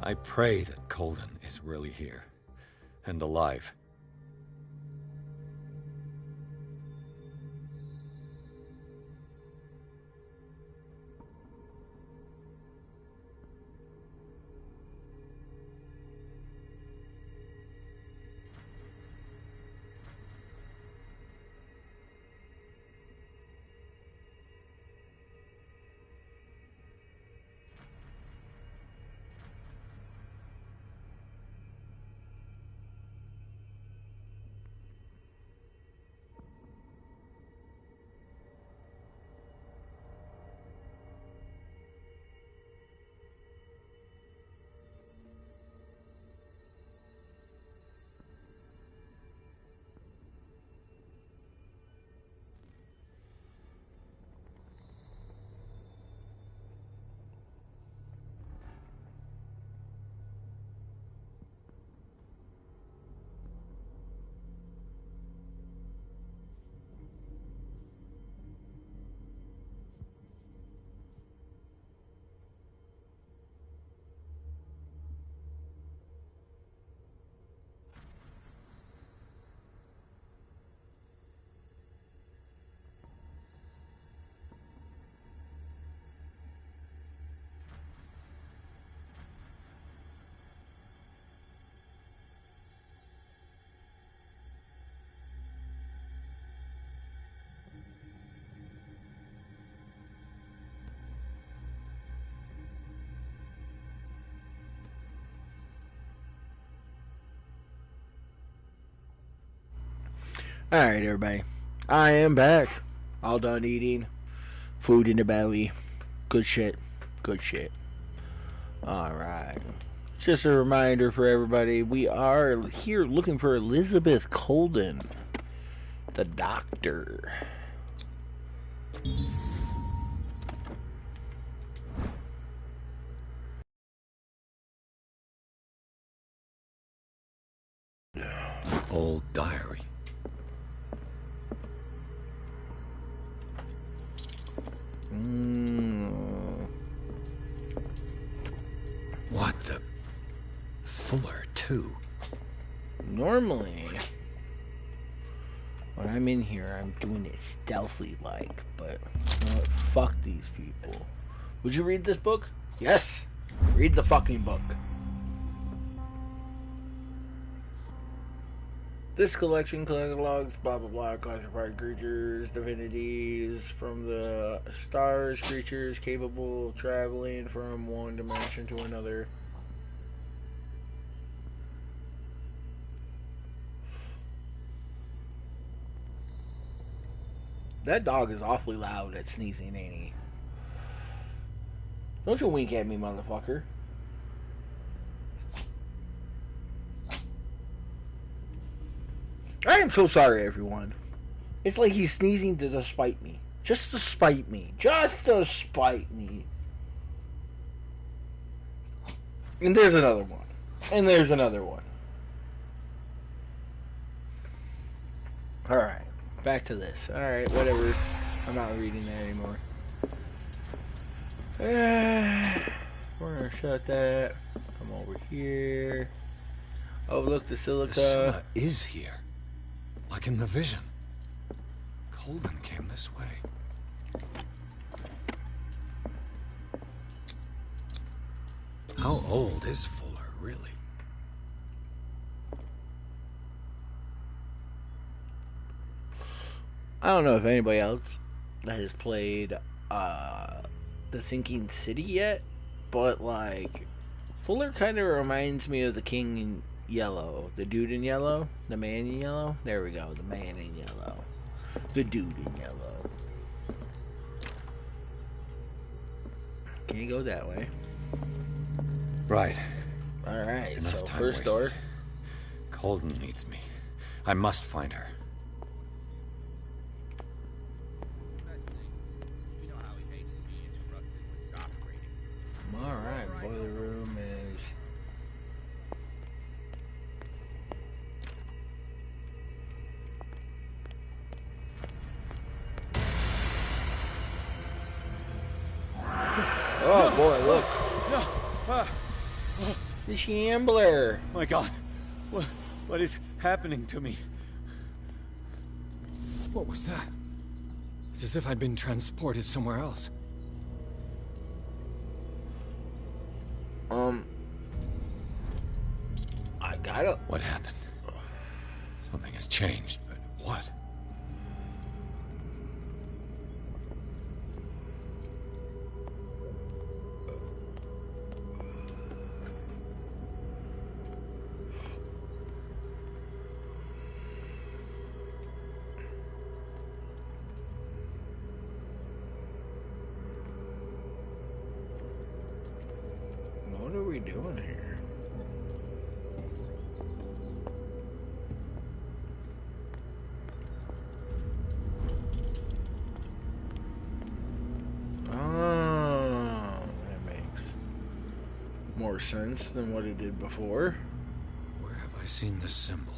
I pray that Colden is really here. And alive. Alright, everybody. I am back. All done eating. Food in the belly. Good shit. Good shit. Alright. Just a reminder for everybody, we are here looking for Elizabeth Colden, the doctor. Old diary. What the... Fuller, too. Normally, when I'm in here, I'm doing it stealthy-like, but you know what? Fuck these people. Would you read this book? Yes! Read the fucking book. This collection catalogs blah blah blah classified creatures, divinities from the stars, creatures capable of traveling from one dimension to another. That dog is awfully loud at sneezing, ain't he? Don't you wink at me, motherfucker. I am so sorry, everyone. It's like he's sneezing to spite me. Just to spite me. Just to spite me. And there's another one. And there's another one. Alright. Back to this. Alright, whatever. I'm not reading that anymore. We're gonna shut that. Come over here. Oh, look, the silica. The Scylla is here. Like in the vision. Colden came this way. How old is Fuller, really? I don't know if anybody else that has played The Sinking City yet, but like Fuller kind of reminds me of the King in Yellow, the dude in yellow, the man in yellow. There we go, the man in yellow, the dude in yellow. Can you go that way? Right. All right. Enough So time first wasted. door. Colden needs me. I must find her. Alright, boiler room is... Oh boy, look. No. The Shambler. My God, what is happening to me? What was that? It's as if I'd been transported somewhere else. I gotta... What happened? Something has changed, but what? What are we doing here? Oh, that makes more sense than what it did before. Where have I seen this symbol?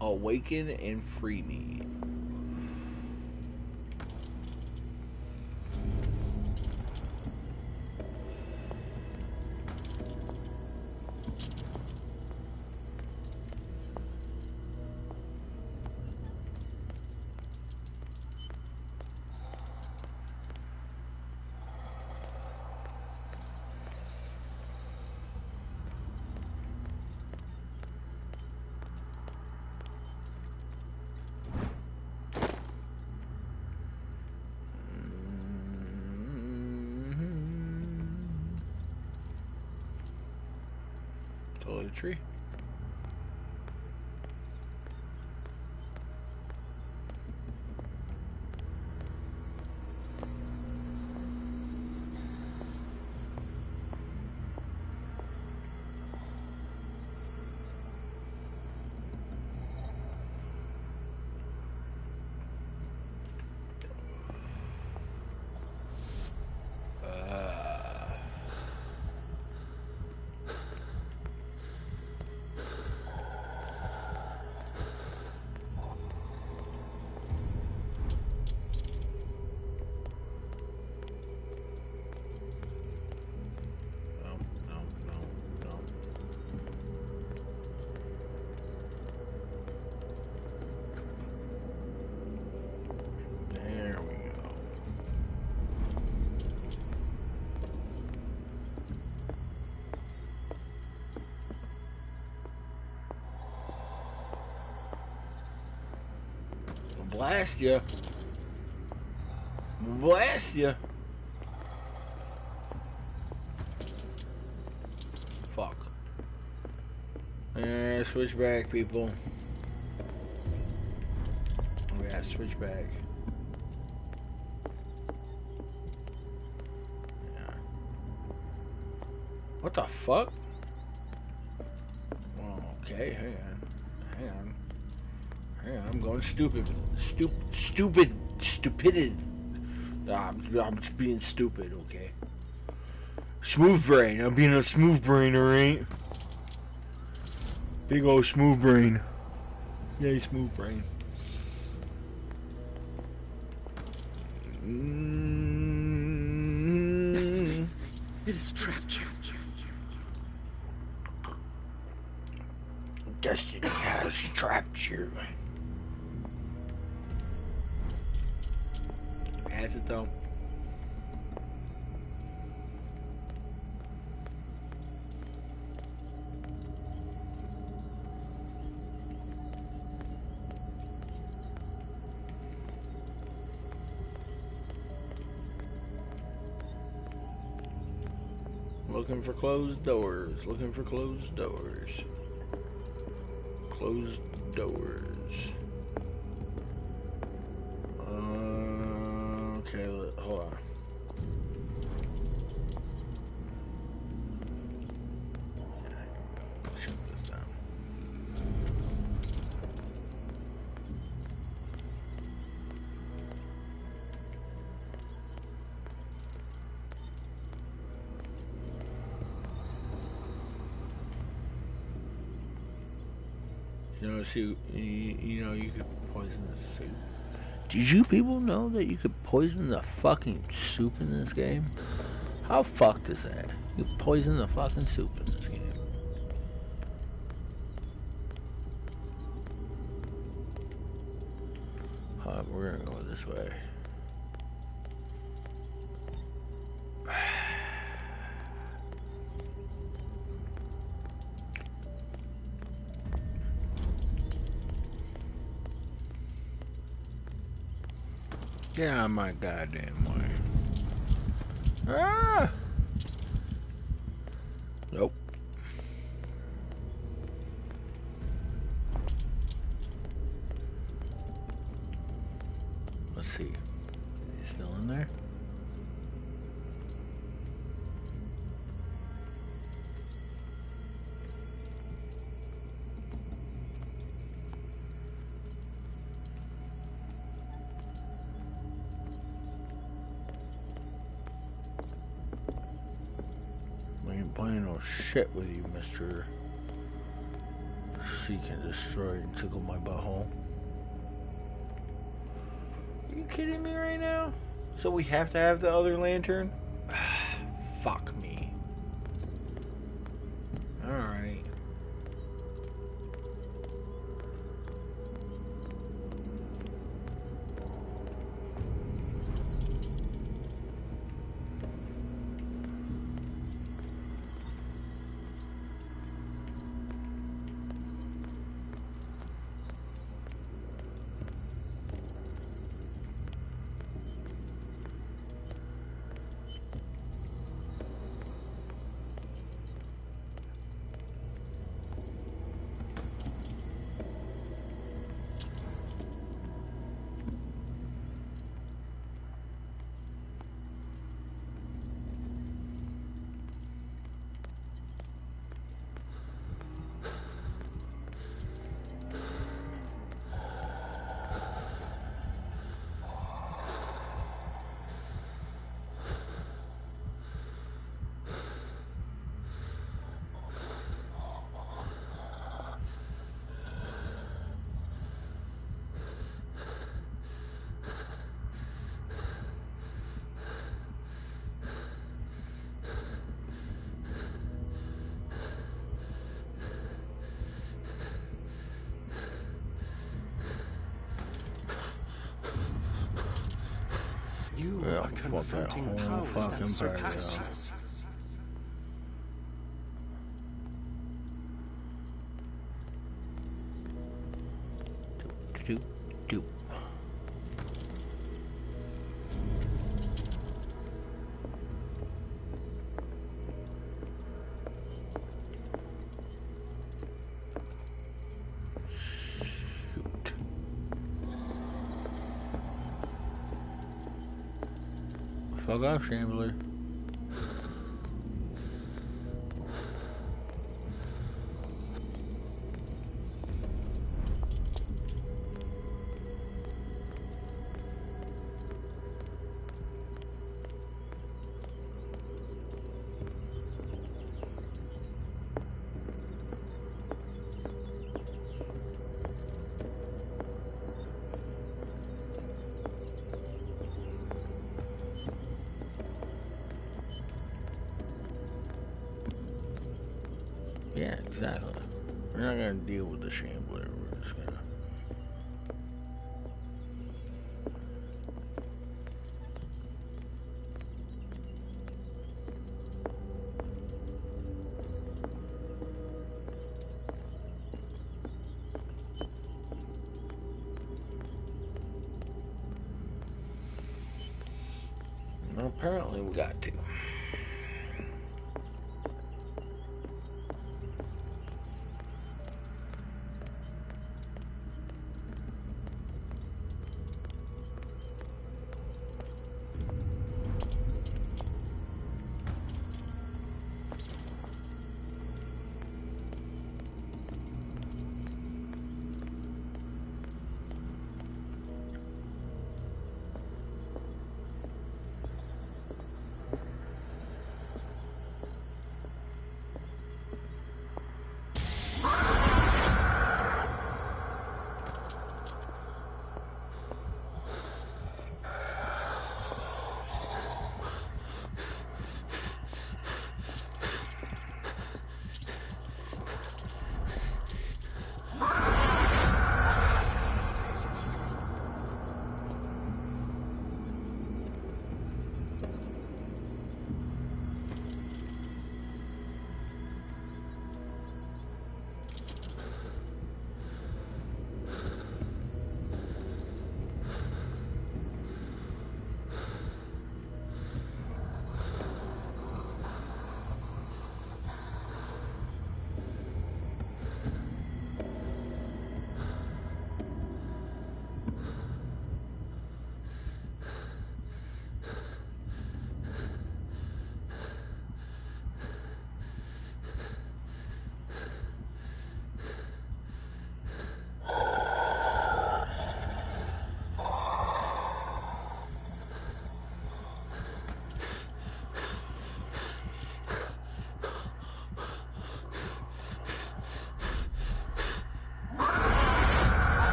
Awaken and free me. Toiletry. Blast ya. Blast ya. Fuck. Switch back, people. We gotta switch back. Yeah. What the fuck? Oh, okay, hang on. Hang on. Hang on, I'm going stupid. Stupidity. I'm just being stupid, okay? Smooth brain. I'm being a smooth brain, alright? Big old smooth brain. Yay, smooth brain. Destiny. It has trapped you. Destiny has trapped you. Has it though? Looking for closed doors. Looking for closed doors. Closed doors. Okay, hold on. Shut this down. You know, so you know, you could poison the soup. Did you people know that you could poison the fucking soup in this game? How fucked is that? You poison the fucking soup in this game. We're gonna go this way. Get out of my goddamn way. Ah! Nope. Let's see. Is he still in there? I ain't playing no shit with you, Mr. Seek and destroy and tickle my butthole. Are you kidding me right now? So we have to have the other lantern? Fuck me. Alright. You are confronting powers that surpass you. Doop. Fuck off, Shambler. Yeah, exactly. We're not gonna deal with the Shambler. We're just gonna. Well, apparently we got to.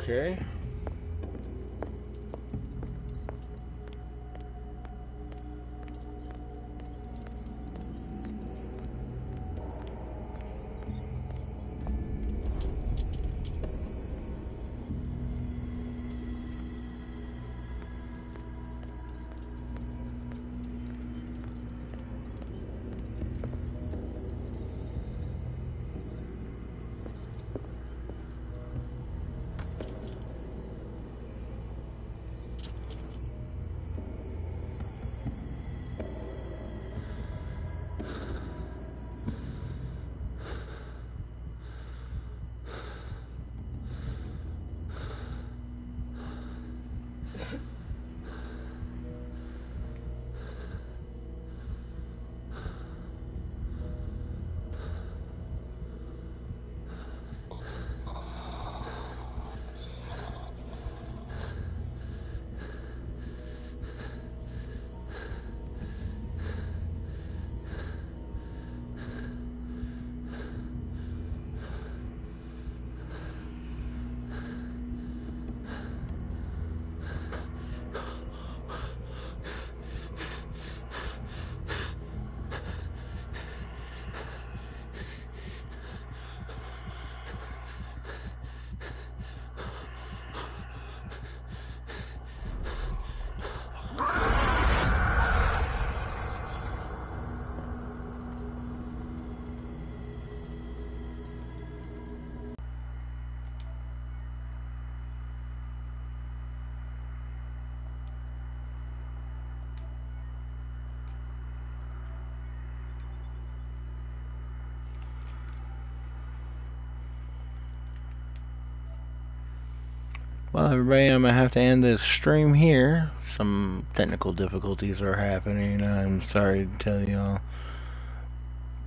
Okay. Well, everybody, I'm going to have to end this stream here. Some technical difficulties are happening. I'm sorry to tell y'all.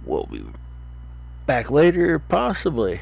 We'll be back later, possibly.